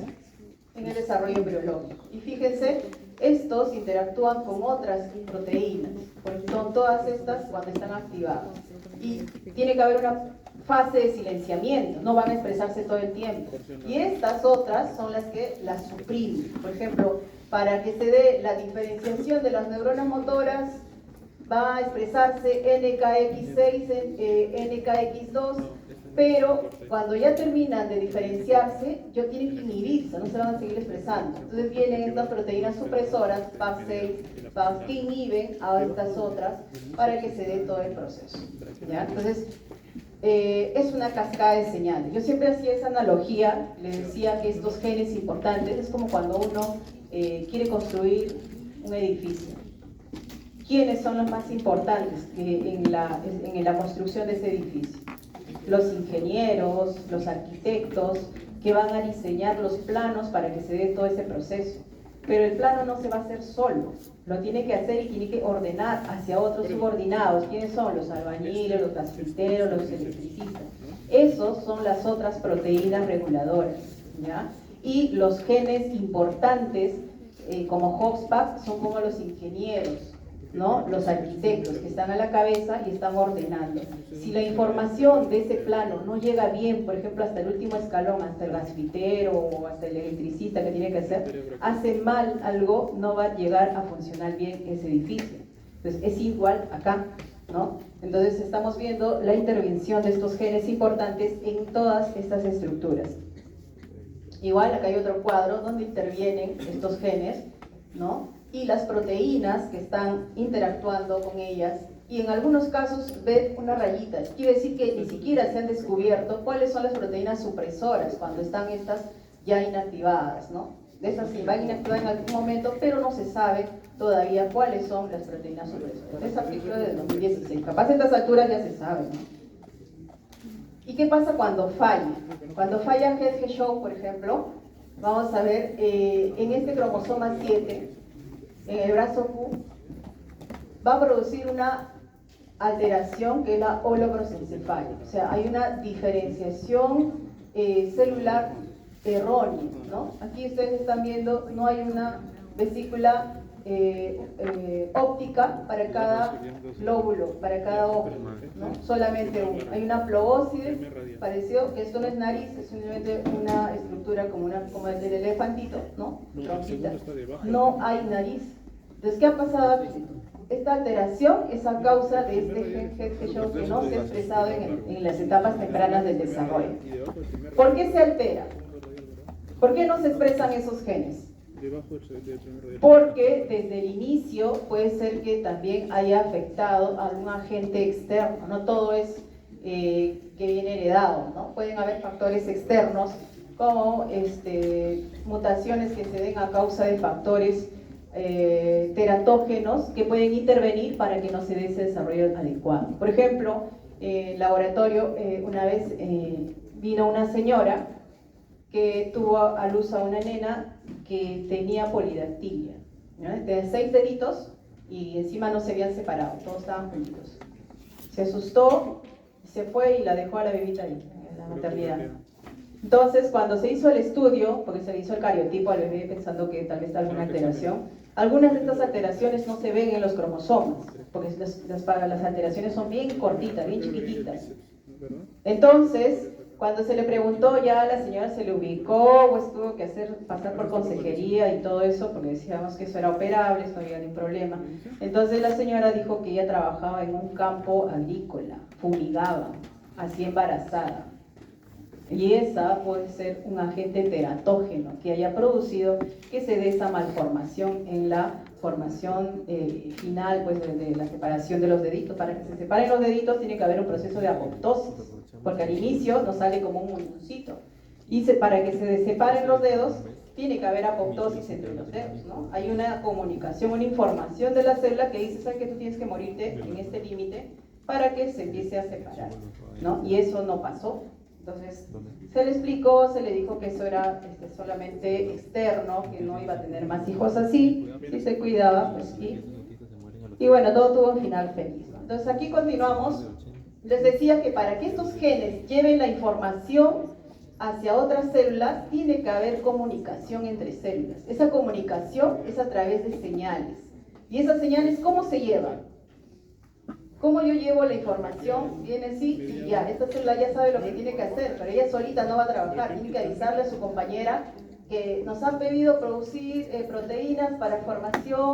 en el desarrollo embriológico. Y fíjense, estos interactúan con otras proteínas, porque son todas estas cuando están activadas. Y tiene que haber una fase de silenciamiento, no van a expresarse todo el tiempo. Y estas otras son las que las suprimen. Por ejemplo, para que se dé la diferenciación de las neuronas motoras, va a expresarse NKX6, NKX2, pero cuando ya terminan de diferenciarse, ya tienen que inhibirse, no se van a seguir expresando. Entonces vienen estas proteínas supresoras, PAP6, PAP, que inhiben a estas otras para que se dé todo el proceso, ¿ya? Entonces, es una cascada de señales. Yo siempre hacía esa analogía, les decía que estos genes importantes es como cuando uno quiere construir un edificio. ¿Quiénes son los más importantes en la construcción de ese edificio? Los ingenieros, los arquitectos, que van a diseñar los planos para que se dé todo ese proceso. Pero el plano no se va a hacer solo, lo tiene que hacer y tiene que ordenar hacia otros subordinados. ¿Quiénes son? Los albañiles, los gasfiteros, los electricistas. Esos son las otras proteínas reguladoras, ¿ya? Y los genes importantes, como HOXPAC, son como los ingenieros, ¿no? Los arquitectos que están a la cabeza y están ordenando. Si la información de ese plano no llega bien, por ejemplo, hasta el último escalón, hasta el gasfitero o hasta el electricista que tiene que hace mal algo, no va a llegar a funcionar bien ese edificio. Entonces, es igual acá, ¿no? Entonces, estamos viendo la intervención de estos genes importantes en todas estas estructuras. Igual, acá hay otro cuadro donde intervienen estos genes, ¿no? Y las proteínas que están interactuando con ellas, y en algunos casos ven una rayita. Quiere decir que ni siquiera se han descubierto cuáles son las proteínas supresoras cuando están estas ya inactivadas, ¿no? De esas sí van a inactivar en algún momento, pero no se sabe todavía cuáles son las proteínas supresoras. Esa película de 2016, capaz a estas alturas ya se sabe, ¿no? ¿Y qué pasa cuando falla? Cuando falla Hess-Show, por ejemplo, vamos a ver en este cromosoma 7, en el brazo Q, va a producir una alteración que es la holoprosencefalia. O sea, hay una diferenciación celular errónea, ¿no? Aquí ustedes están viendo, no hay una vesícula óptica para cada lóbulo, para cada ojo, ¿no? Solamente uno. Hay una plogóside, pareció que esto no es nariz, es simplemente una estructura como el del elefantito, ¿no? Rojita. No hay nariz. Entonces, ¿qué ha pasado aquí? Esta alteración es a causa de este gen Hess-Show que no se ha expresado en las etapas tempranas del desarrollo. ¿Por qué se altera? ¿Por qué no se expresan esos genes? Porque desde el inicio puede ser que también haya afectado a algún agente externo, no todo es que viene heredado, ¿no? Pueden haber factores externos como mutaciones que se den a causa de factores teratógenos que pueden intervenir para que no se dé ese desarrollo adecuado. Por ejemplo, en el laboratorio una vez vino una señora que tuvo a luz a una nena que tenía polidactilia, ¿no? De 6 deditos y encima no se habían separado, todos estaban juntos. Se asustó, se fue y la dejó a la bebita ahí, en la maternidad. Entonces, cuando se hizo el estudio, porque se hizo el cariotipo al bebé pensando que tal vez alguna alteración, algunas de estas alteraciones no se ven en los cromosomas, porque las alteraciones son bien cortitas, bien chiquititas. Entonces, cuando se le preguntó, ya la señora se le ubicó, pues tuvo que pasar por consejería y todo eso, porque decíamos que eso era operable, eso no había ningún problema. Entonces la señora dijo que ella trabajaba en un campo agrícola, fumigaba, así embarazada. Y esa puede ser un agente teratógeno que haya producido que se dé esa malformación en la formación final, pues de la separación de los deditos. Para que se separen los deditos tiene que haber un proceso de apoptosis, porque al inicio nos sale como un montoncito. Y para que se separen los dedos tiene que haber apoptosis entre los dedos, ¿no? Hay una comunicación, una información de la célula que dice, ¿sabes que tú tienes que morirte en este límite para que se empiece a separar, ¿no? Y eso no pasó. Entonces, se le explicó, se le dijo que eso era solamente externo, que no iba a tener más hijos así, si se cuidaba, pues sí. Y bueno, todo tuvo un final feliz, ¿no? Entonces, aquí continuamos. Les decía que para que estos genes lleven la información hacia otras células, tiene que haber comunicación entre células. Esa comunicación es a través de señales. ¿Y esas señales cómo se llevan? ¿Cómo yo llevo la información? Viene así y ya, esta célula ya sabe lo que tiene que hacer, pero ella solita no va a trabajar, tiene que avisarle a su compañera que nos han pedido producir proteínas para formación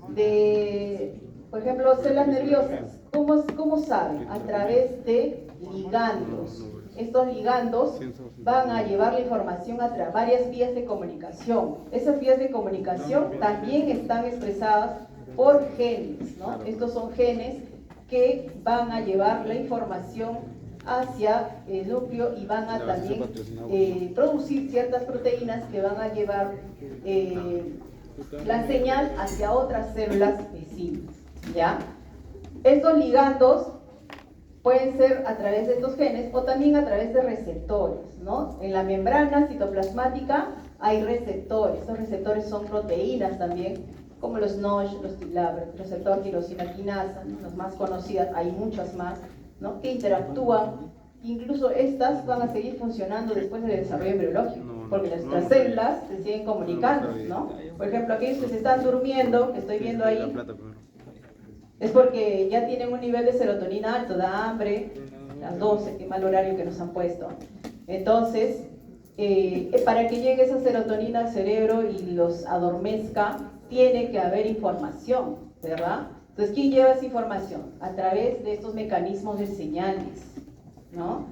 de, por ejemplo, células nerviosas. ¿Cómo saben? A través de ligandos. Estos ligandos van a llevar la información a varias vías de comunicación. Esas vías de comunicación también están expresadas por genes, ¿no? Estos son genes que van a llevar la información hacia el núcleo y van a también producir ciertas proteínas que van a llevar la señal hacia otras células vecinas, ¿ya? Estos ligandos pueden ser a través de estos genes o también a través de receptores, ¿no? En la membrana citoplasmática hay receptores. Estos receptores son proteínas también, como los NOSH, la receptor tirosina quinasa, ¿no? Las más conocidas, hay muchas más, ¿no? Que interactúan. Incluso estas van a seguir funcionando después del desarrollo embriológico, porque las células se siguen comunicando, ¿no? Por ejemplo, aquellos que se están durmiendo, que estoy viendo ahí, es porque ya tienen un nivel de serotonina alto, da hambre, las 12, qué mal horario que nos han puesto. Entonces, para que llegue esa serotonina al cerebro y los adormezca, tiene que haber información, ¿verdad? Entonces, ¿quién lleva esa información? A través de estos mecanismos de señales, ¿no?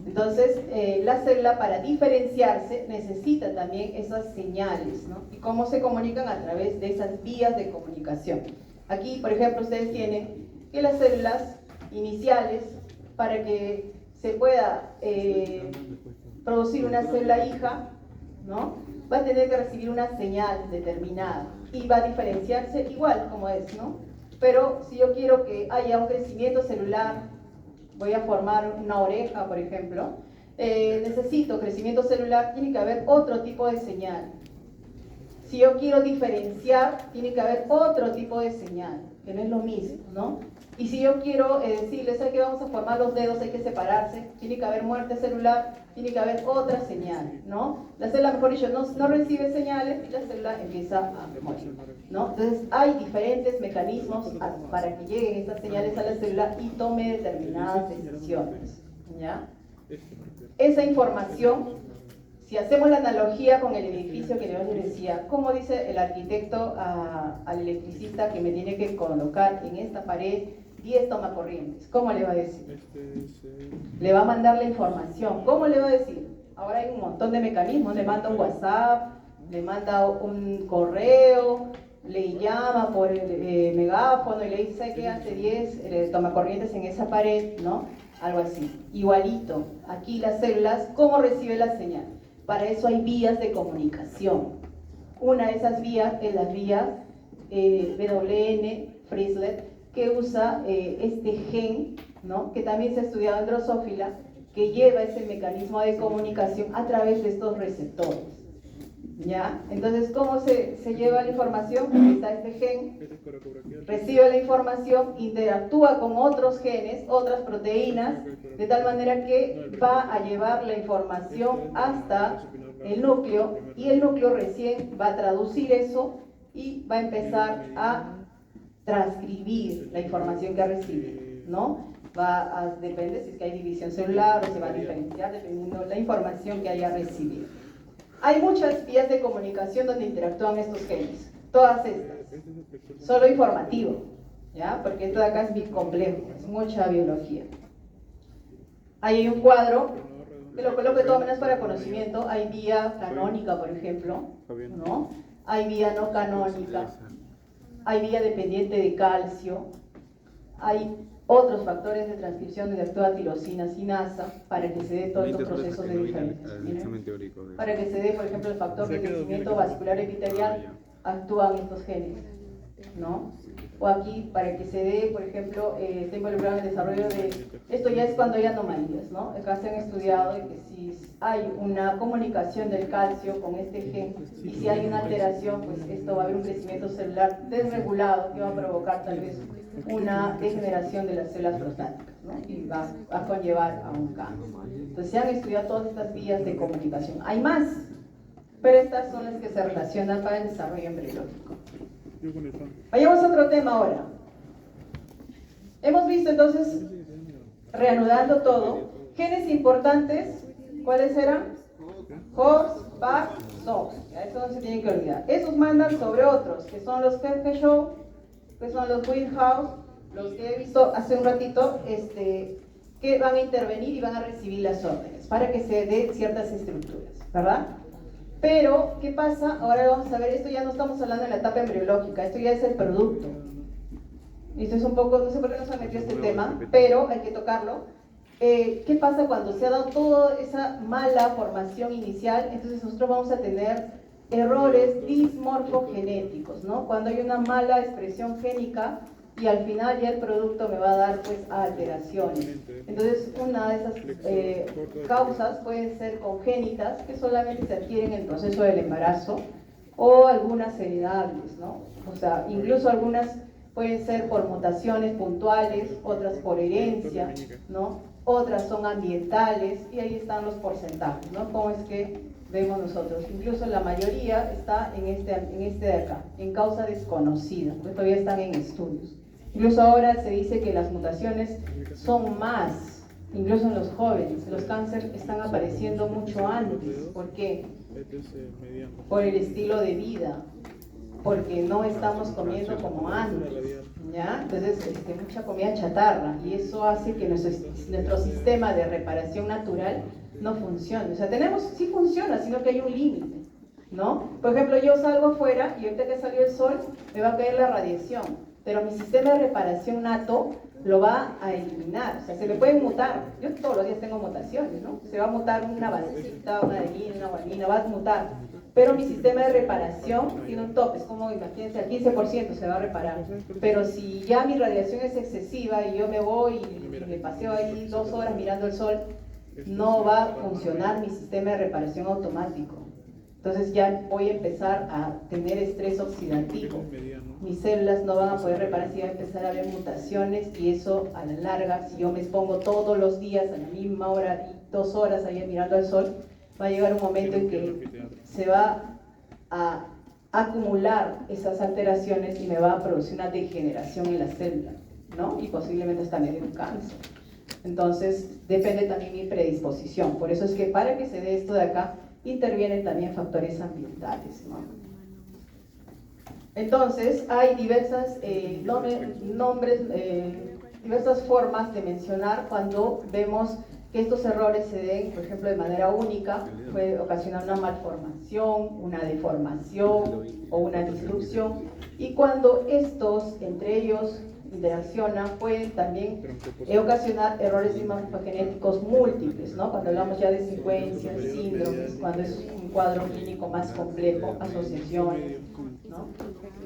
Entonces, la célula para diferenciarse necesita también esas señales, ¿no? ¿Y cómo se comunican? A través de esas vías de comunicación. Aquí, por ejemplo, ustedes tienen que las células iniciales, para que se pueda producir una célula hija, ¿no? Va a tener que recibir una señal determinada y va a diferenciarse igual como es, ¿no? Pero si yo quiero que haya un crecimiento celular, voy a formar una oreja, por ejemplo, necesito crecimiento celular, tiene que haber otro tipo de señal. Si yo quiero diferenciar, tiene que haber otro tipo de señal, que no es lo mismo, ¿no? Y si yo quiero decirles, hay que vamos a formar los dedos, hay que separarse, tiene que haber muerte celular, tiene que haber otra señal, ¿no? La célula, mejor dicho, no recibe señales y la célula empieza a morir, ¿no? Entonces, hay diferentes mecanismos para que lleguen estas señales a la célula y tome determinadas decisiones, ¿ya? Esa información, si hacemos la analogía con el edificio que yo les decía, ¿cómo dice el arquitecto al electricista que me tiene que colocar en esta pared 10 tomacorrientes? ¿Cómo le va a decir? Le va a mandar la información. ¿Cómo le va a decir? Ahora hay un montón de mecanismos. Le manda un WhatsApp, le manda un correo, le llama por el megáfono y le dice que hace 10 tomacorrientes en esa pared, ¿no? Algo así. Igualito. Aquí las células, ¿cómo recibe la señal? Para eso hay vías de comunicación. Una de esas vías es las vías WN Frizzlet, que usa este gen, ¿no? Que también se ha estudiado en Drosophila, que lleva ese mecanismo de comunicación a través de estos receptores, ¿ya? Entonces, ¿cómo se lleva la información? Porque está este gen, recibe la información, interactúa con otros genes, otras proteínas, de tal manera que va a llevar la información hasta el núcleo, y el núcleo recién va a traducir eso y va a empezar a transcribir la información que ha recibido, ¿no? Depende si es que hay división celular o se va a diferenciar dependiendo de la información que haya recibido. Hay muchas vías de comunicación donde interactúan estos genes, todas estas, solo informativo, ¿ya? Porque esto de acá es bien complejo, es mucha biología. Ahí hay un cuadro, que lo coloco de todas maneras para conocimiento. Hay vía canónica, por ejemplo, ¿no? Hay vía no canónica, hay vía dependiente de calcio, hay otros factores de transcripción donde actúa tirosina quinasa para que se dé todos estos procesos de diferenciación. Para que se dé, por ejemplo, el factor de crecimiento vascular epitelial, actúan estos genes, ¿no? O aquí, para que se dé, por ejemplo, está involucrado en el desarrollo de... Esto ya es cuando hay anomalías, ¿no? Acá se han estudiado que si hay una comunicación del calcio con este gen y si hay una alteración, pues esto va a haber un crecimiento celular desregulado que va a provocar tal vez una degeneración de las células prostáticas, ¿no? Y va a conllevar a un cáncer. Entonces se han estudiado todas estas vías de comunicación. Hay más, pero estas son las que se relacionan para el desarrollo embriológico. Vayamos a otro tema ahora. Hemos visto entonces, reanudando todo, genes importantes, ¿cuáles eran? Horse, back, Sox. Eso no se tienen que olvidar. Esos mandan sobre otros, que son los Show, que son los Windhouse, los que he visto hace un ratito, que van a intervenir y van a recibir las órdenes para que se dé ciertas estructuras, ¿verdad? Pero, ¿qué pasa? Ahora vamos a ver, esto ya no estamos hablando de la etapa embriológica, esto ya es el producto. Esto es un poco, no sé por qué no se metió este tema, pero hay que tocarlo. ¿Qué pasa cuando se ha dado toda esa mala formación inicial? Entonces nosotros vamos a tener errores dismorfogenéticos, ¿no? Cuando hay una mala expresión génica y al final ya el producto me va a dar pues alteraciones. Entonces una de esas causas pueden ser congénitas que solamente se adquieren en el proceso del embarazo o algunas heredables, ¿no? O sea, incluso algunas pueden ser por mutaciones puntuales, otras por herencia, ¿no? Otras son ambientales y ahí están los porcentajes, ¿no? Como es que vemos nosotros. Incluso la mayoría está en este de acá, en causa desconocida, porque todavía están en estudios. Incluso ahora se dice que las mutaciones son más, incluso en los jóvenes. Los cánceres están apareciendo mucho antes. ¿Por qué? Por el estilo de vida, porque no estamos comiendo como antes, ¿ya? Entonces, mucha comida chatarra, y eso hace que nuestro sistema de reparación natural no funcione. O sea, sí funciona, sino que hay un límite, ¿no? Por ejemplo, yo salgo afuera y ahorita que salió el sol, me va a caer la radiación, pero mi sistema de reparación nato lo va a eliminar. O sea, se le pueden mutar. Yo todos los días tengo mutaciones, ¿no? Se va a mutar una basecita, una adenina, una guanina, va a mutar. Pero mi sistema de reparación tiene un tope, es como, imagínense, al 15% se va a reparar. Pero si ya mi radiación es excesiva y yo me voy y me paseo ahí 2 horas mirando el sol, no va a funcionar mi sistema de reparación automático. Entonces ya voy a empezar a tener estrés oxidativo. Mis células no van a poder reparar, si va a empezar a haber mutaciones, y eso a la larga, si yo me expongo todos los días a la misma hora y 2 horas ahí mirando al sol, va a llegar un momento en que se va a acumular esas alteraciones y me va a producir una degeneración en la célula, ¿no? Y posiblemente hasta me dé un cáncer. Entonces, depende también mi predisposición. Por eso es que para que se dé esto de acá, intervienen también factores ambientales, ¿no? Entonces, hay diversas diversas formas de mencionar cuando vemos que estos errores se den, por ejemplo, de manera única, puede ocasionar una malformación, una deformación o una disrupción, y cuando estos, entre ellos, interaccionan, pueden también ocasionar errores morfogenéticos múltiples, ¿no? Cuando hablamos ya de secuencias, síndromes, cuando es un cuadro clínico más complejo, asociaciones, ¿no?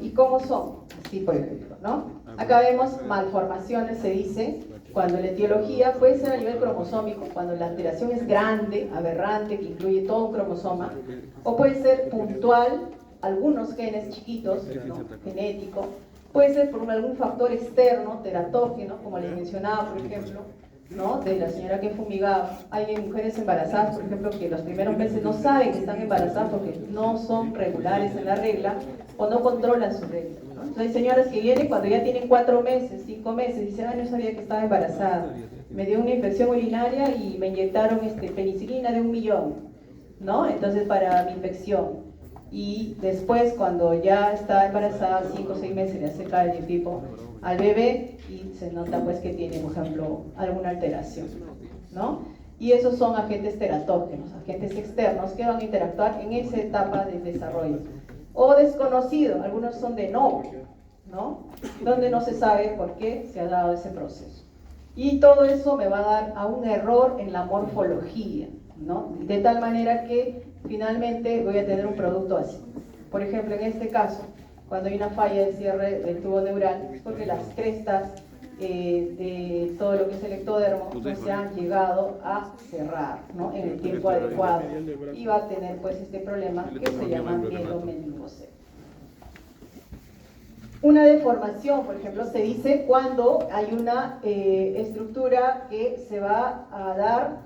¿Y cómo son? Así, por ejemplo, ¿no? Acá vemos malformaciones, se dice, cuando la etiología puede ser a nivel cromosómico, cuando la alteración es grande, aberrante, que incluye todo un cromosoma, o puede ser puntual, algunos genes chiquitos, ¿no? Genético, puede ser por algún factor externo, teratógeno, como les mencionaba, por ejemplo, ¿no? De la señora que fumigaba. Hay mujeres embarazadas, por ejemplo, que los primeros meses no saben que están embarazadas porque no son regulares en la regla o no controlan su regla, ¿no? Entonces, hay señoras que vienen cuando ya tienen 4 meses, 5 meses, y dicen, no sabía que estaba embarazada, me dio una infección urinaria y me inyectaron penicilina de 1 millón, ¿no? Entonces, para mi infección. Y después, cuando ya está embarazada, 5 o 6 meses, le hace caer el tipo al bebé y se nota pues que tiene, por ejemplo, alguna alteración, ¿no? Y esos son agentes teratógenos, agentes externos que van a interactuar en esa etapa del desarrollo. O desconocido, algunos son de novo, ¿no? Donde no se sabe por qué se ha dado ese proceso. Y todo eso me va a dar a un error en la morfología, ¿no? De tal manera que finalmente voy a tener un producto así. Por ejemplo, en este caso, cuando hay una falla de cierre del tubo neural, es porque las crestas de todo lo que es el ectodermo no se han llegado a cerrar, ¿no? En el tiempo adecuado, y va a tener pues este problema que se llama mielomeningocele. Una deformación, por ejemplo, se dice cuando hay una estructura que se va a dar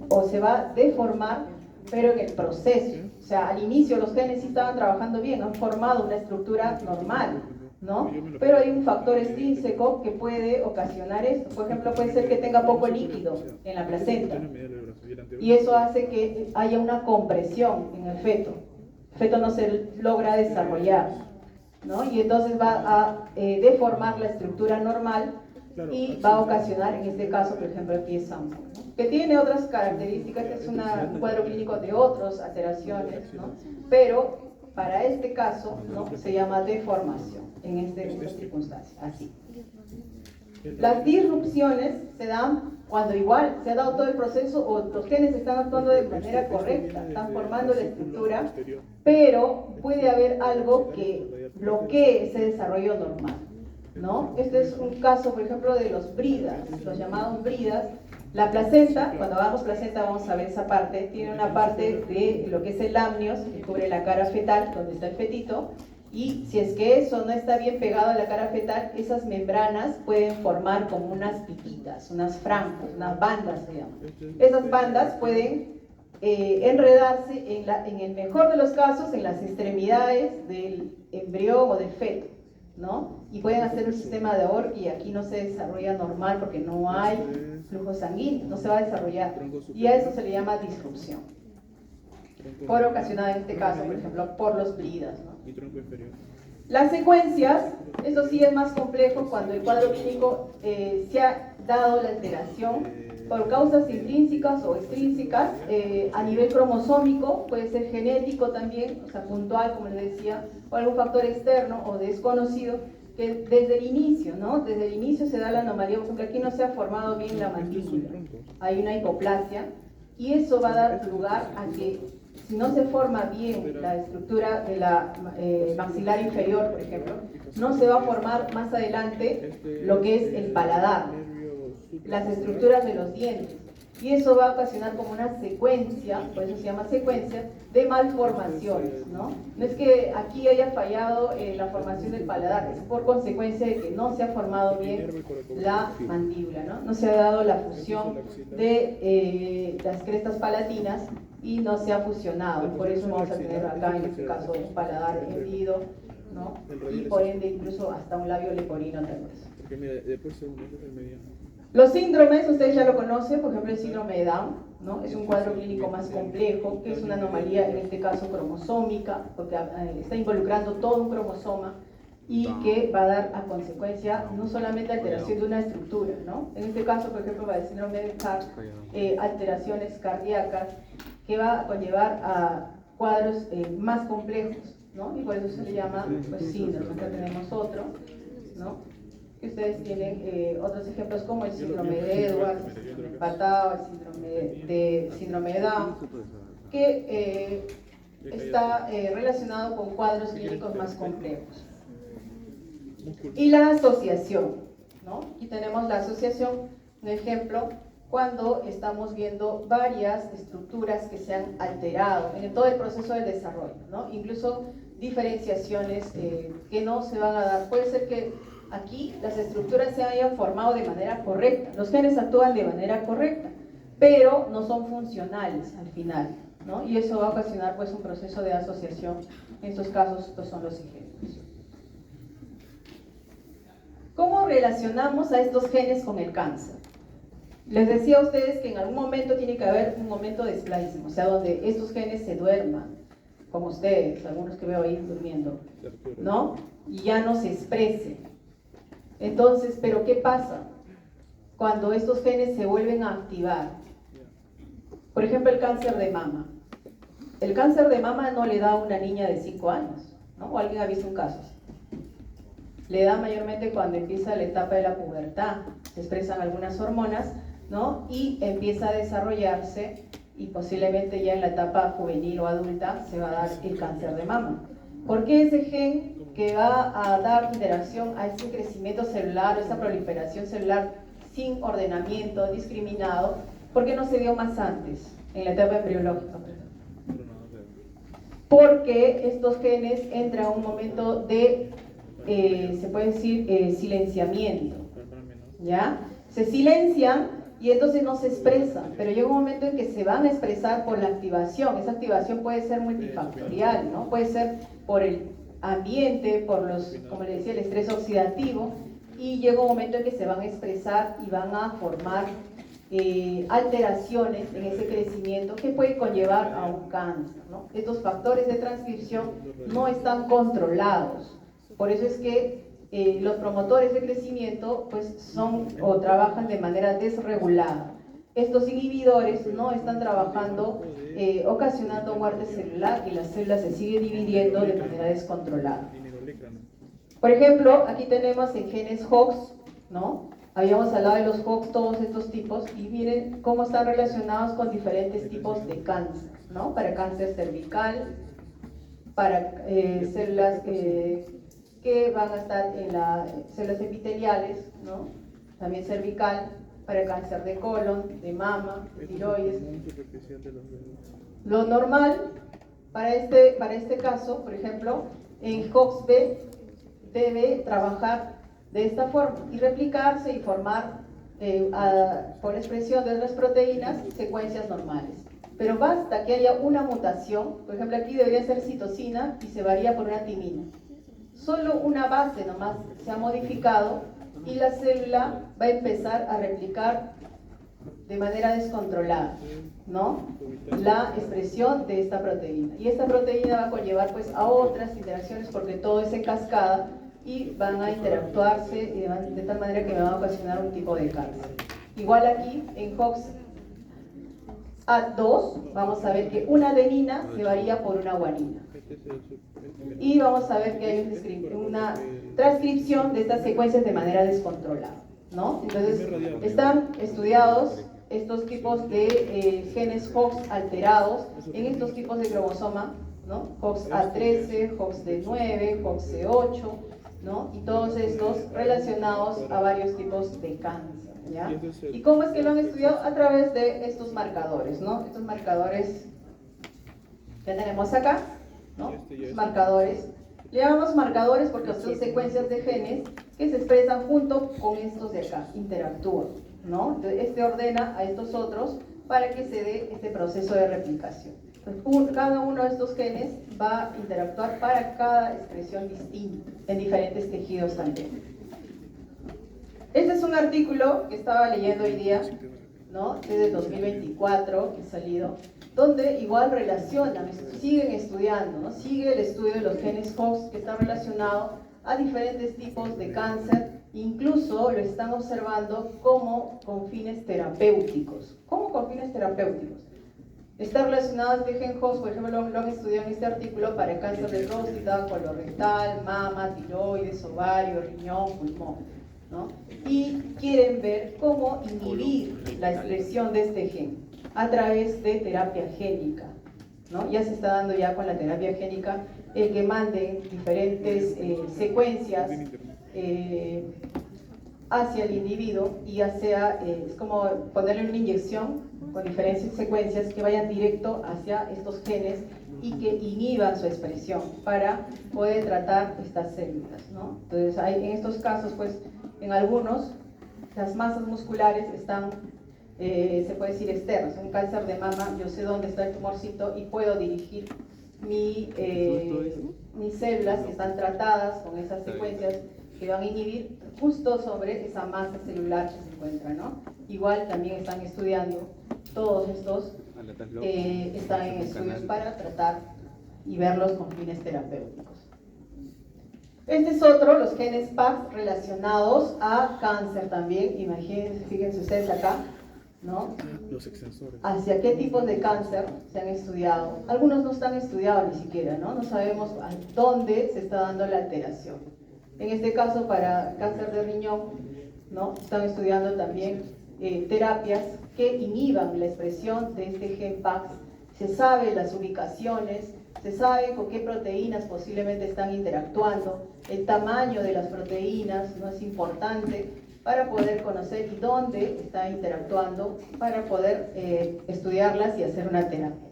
o se va a deformar, pero en el proceso. O sea, al inicio los genes sí estaban trabajando bien, han formado una estructura normal, ¿no? Pero hay un factor extrínseco que puede ocasionar esto. Por ejemplo, puede ser que tenga poco líquido en la placenta y eso hace que haya una compresión en el feto. El feto no se logra desarrollar, ¿no? Y entonces va a deformar la estructura normal y va a ocasionar, en este caso, por ejemplo, el pie zampo, ¿no? Que tiene otras características, es un cuadro clínico de otras alteraciones, ¿no? Pero para este caso, ¿no?, se llama deformación en esta circunstancia, así. Las disrupciones se dan cuando igual se ha dado todo el proceso o los genes están actuando de manera correcta, están formando la estructura, pero puede haber algo que bloquee ese desarrollo normal, ¿no? Este es un caso, por ejemplo, de los bridas, los llamados bridas. La placenta, cuando hagamos placenta vamos a ver esa parte, tiene una parte de lo que es el amnios, que cubre la cara fetal, donde está el fetito, y si es que eso no está bien pegado a la cara fetal, esas membranas pueden formar como unas pipitas, unas franjas, unas bandas se llaman. Esas bandas pueden enredarse en el mejor de los casos en las extremidades del embrión o del feto, ¿no? Y pueden hacer un sistema de ahorque y aquí no se desarrolla normal porque no hay flujo sanguíneo, no se va a desarrollar. Y a eso se le llama disrupción. Por ocasionada en este caso, por ejemplo, por los bridas, ¿no? Las secuencias, eso sí es más complejo cuando el cuadro clínico se ha dado la alteración por causas intrínsecas o extrínsecas, a nivel cromosómico, puede ser genético también, o sea, puntual, como les decía, o algún factor externo o desconocido, que desde el inicio, ¿no? Desde el inicio se da la anomalía, por ejemplo, aquí no se ha formado bien la mandíbula, hay una hipoplasia, y eso va a dar lugar a que, si no se forma bien la estructura de la maxilar inferior, por ejemplo, no se va a formar más adelante lo que es el paladar, las estructuras de los dientes, y eso va a ocasionar como una secuencia, por eso se llama secuencia, de malformaciones, ¿no? No es que aquí haya fallado la formación del paladar, es por consecuencia de que no se ha formado bien la mandíbula, ¿no? No se ha dado la fusión de las crestas palatinas y no se ha fusionado, por eso vamos a tener acá en este caso un paladar hendido, ¿no? Y por ende incluso hasta un labio leporino tal vez. Porque mira, después segundo es el mediano. Los síndromes, ustedes ya lo conocen, por ejemplo el síndrome de Down, ¿no? Es un cuadro clínico más complejo, que es una anomalía en este caso cromosómica, porque está involucrando todo un cromosoma y que va a dar a consecuencia no solamente alteración de una estructura, ¿no? En este caso, por ejemplo, para el síndrome de Hart, alteraciones cardíacas que va a conllevar a cuadros más complejos, ¿no? Y por eso se le llama pues, síndrome. Acá tenemos otro, ¿no? Que ustedes tienen otros ejemplos como el síndrome de Edwards, el síndrome de Patau, el síndrome de Down, que está relacionado con cuadros clínicos más complejos. Y la asociación, ¿no? Aquí tenemos la asociación, un ejemplo, cuando estamos viendo varias estructuras que se han alterado en todo el proceso del desarrollo, ¿no? Incluso diferenciaciones que no se van a dar. Puede ser que aquí las estructuras se hayan formado de manera correcta, los genes actúan de manera correcta, pero no son funcionales al final, ¿no? Y eso va a ocasionar pues un proceso de asociación. En estos casos, estos son los ejemplos. ¿Cómo relacionamos a estos genes con el cáncer? Les decía a ustedes que en algún momento tiene que haber un momento de splicing, o sea, donde estos genes se duerman, como ustedes, algunos que veo ahí durmiendo, ¿no? Y ya no se expresen. Entonces, ¿pero qué pasa cuando estos genes se vuelven a activar? Por ejemplo, el cáncer de mama. El cáncer de mama no le da a una niña de 5 años, ¿no? ¿O alguien ha visto un caso? Le da mayormente cuando empieza la etapa de la pubertad, se expresan algunas hormonas, ¿no? Y empieza a desarrollarse y posiblemente ya en la etapa juvenil o adulta se va a dar el cáncer de mama. ¿Por qué ese gen que va a dar interacción a ese crecimiento celular, esa proliferación celular sin ordenamiento, discriminado, por qué no se dio más antes, en la etapa embriológica? Porque estos genes entran a un momento de, se puede decir, silenciamiento, ¿ya? Se silencian y entonces no se expresan, pero llega un momento en que se van a expresar por la activación. Esa activación puede ser multifactorial, ¿no? Puede ser por el ambiente, por los, como le decía, el estrés oxidativo, y llega un momento en que se van a expresar y van a formar alteraciones en ese crecimiento que puede conllevar a un cáncer, ¿no? Estos factores de transcripción no están controlados, por eso es que los promotores de crecimiento pues son o trabajan de manera desregulada. Estos inhibidores no están trabajando, ocasionando muerte celular y las células se siguen dividiendo de manera descontrolada. Por ejemplo, aquí tenemos en genes HOX, ¿no? Habíamos hablado de los HOX, todos estos tipos, y miren cómo están relacionados con diferentes tipos de cáncer, ¿no? Para cáncer cervical, para células que van a estar en las células epiteliales, ¿no? También cervical, para cáncer de colon, de mama, de tiroides. Lo normal para este caso, por ejemplo, en HOX-B debe trabajar de esta forma y replicarse y formar por expresión de otras proteínas secuencias normales. Pero basta que haya una mutación, por ejemplo aquí debería ser citosina y se varía por una timina. Solo una base nomás se ha modificado y la célula va a empezar a replicar de manera descontrolada, ¿no? La expresión de esta proteína. Y esta proteína va a conllevar pues a otras interacciones porque todo es en cascada y van a interactuarse de tal manera que me van a ocasionar un tipo de cáncer. Igual aquí en HOX-A2 vamos a ver que una adenina se varía por una guanina. Y vamos a ver que hay una transcripción de estas secuencias de manera descontrolada, ¿no? Entonces, están estudiados estos tipos de genes HOX alterados en estos tipos de cromosoma, ¿no? HOX-A13, HOX-D9, HOX-C8, ¿no? Y todos estos relacionados a varios tipos de cáncer, ¿ya? ¿Y cómo es que lo han estudiado? A través de estos marcadores, ¿no? Estos marcadores que tenemos acá, ¿no? Marcadores. Le llamamos marcadores porque son secuencias de genes que se expresan junto con estos de acá, interactúan, ¿no? Entonces, este ordena a estos otros para que se dé este proceso de replicación. Entonces, cada uno de estos genes va a interactuar para cada expresión distinta en diferentes tejidos también. Este es un artículo que estaba leyendo hoy día, ¿no? Desde 2024 que ha salido, donde igual relacionan, siguen estudiando, ¿no? Sigue el estudio de los genes HOX que está relacionado a diferentes tipos de cáncer, incluso lo están observando como con fines terapéuticos. ¿Cómo con fines terapéuticos? Está relacionado este gen HOX, por ejemplo, lo han estudiado en este artículo para cáncer de próstata, colorectal, mama, tiroides, ovario, riñón, pulmón, ¿no? Y quieren ver cómo inhibir la expresión de este gen a través de terapia génica, ¿no? Ya se está dando ya con la terapia génica el que manden diferentes secuencias hacia el individuo y ya sea, es como ponerle una inyección con diferentes secuencias que vayan directo hacia estos genes y que inhiban su expresión para poder tratar estas células, ¿no? Entonces, en estos casos, pues, en algunos, las masas musculares están, se puede decir, externas. Un cáncer de mama, yo sé dónde está el tumorcito y puedo dirigir mis células que están tratadas con esas secuencias que van a inhibir justo sobre esa masa celular que se encuentra, ¿no? Igual también están estudiando, todos estos están en estudios para tratar y verlos con fines terapéuticos. Este es otro, los genes PAX relacionados a cáncer también, imagínense, fíjense ustedes acá, ¿no? Los extensores. ¿Hacia qué tipos de cáncer se han estudiado? Algunos no están estudiados ni siquiera, ¿no? No sabemos a dónde se está dando la alteración. En este caso, para cáncer de riñón, ¿no? Están estudiando también terapias que inhiban la expresión de este gen PAX. Se sabe las ubicaciones, se sabe con qué proteínas posiblemente están interactuando, el tamaño de las proteínas no es importante para poder conocer y dónde está interactuando para poder estudiarlas y hacer una terapia.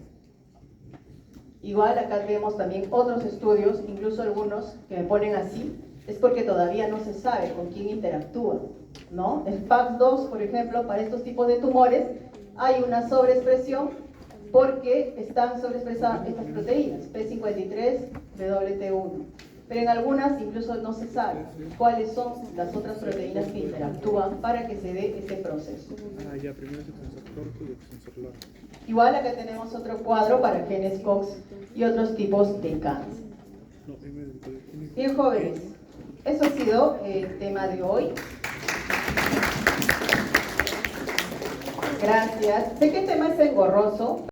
Igual acá vemos también otros estudios, incluso algunos que me ponen así, es porque todavía no se sabe con quién interactúa, ¿no? El PAX2, por ejemplo, para estos tipos de tumores hay una sobreexpresión porque están sobreexpresadas estas proteínas, P53, WT1. pero en algunas incluso no se sabe cuáles son las otras proteínas que interactúan para que se dé ese proceso. Ah, ya, primero es extensor corto y extensor largo. Igual acá tenemos otro cuadro para genes COX y otros tipos de cáncer. No, primero el código clínico. Bien, jóvenes, eso ha sido el tema de hoy. Gracias. Sé que el tema es engorroso.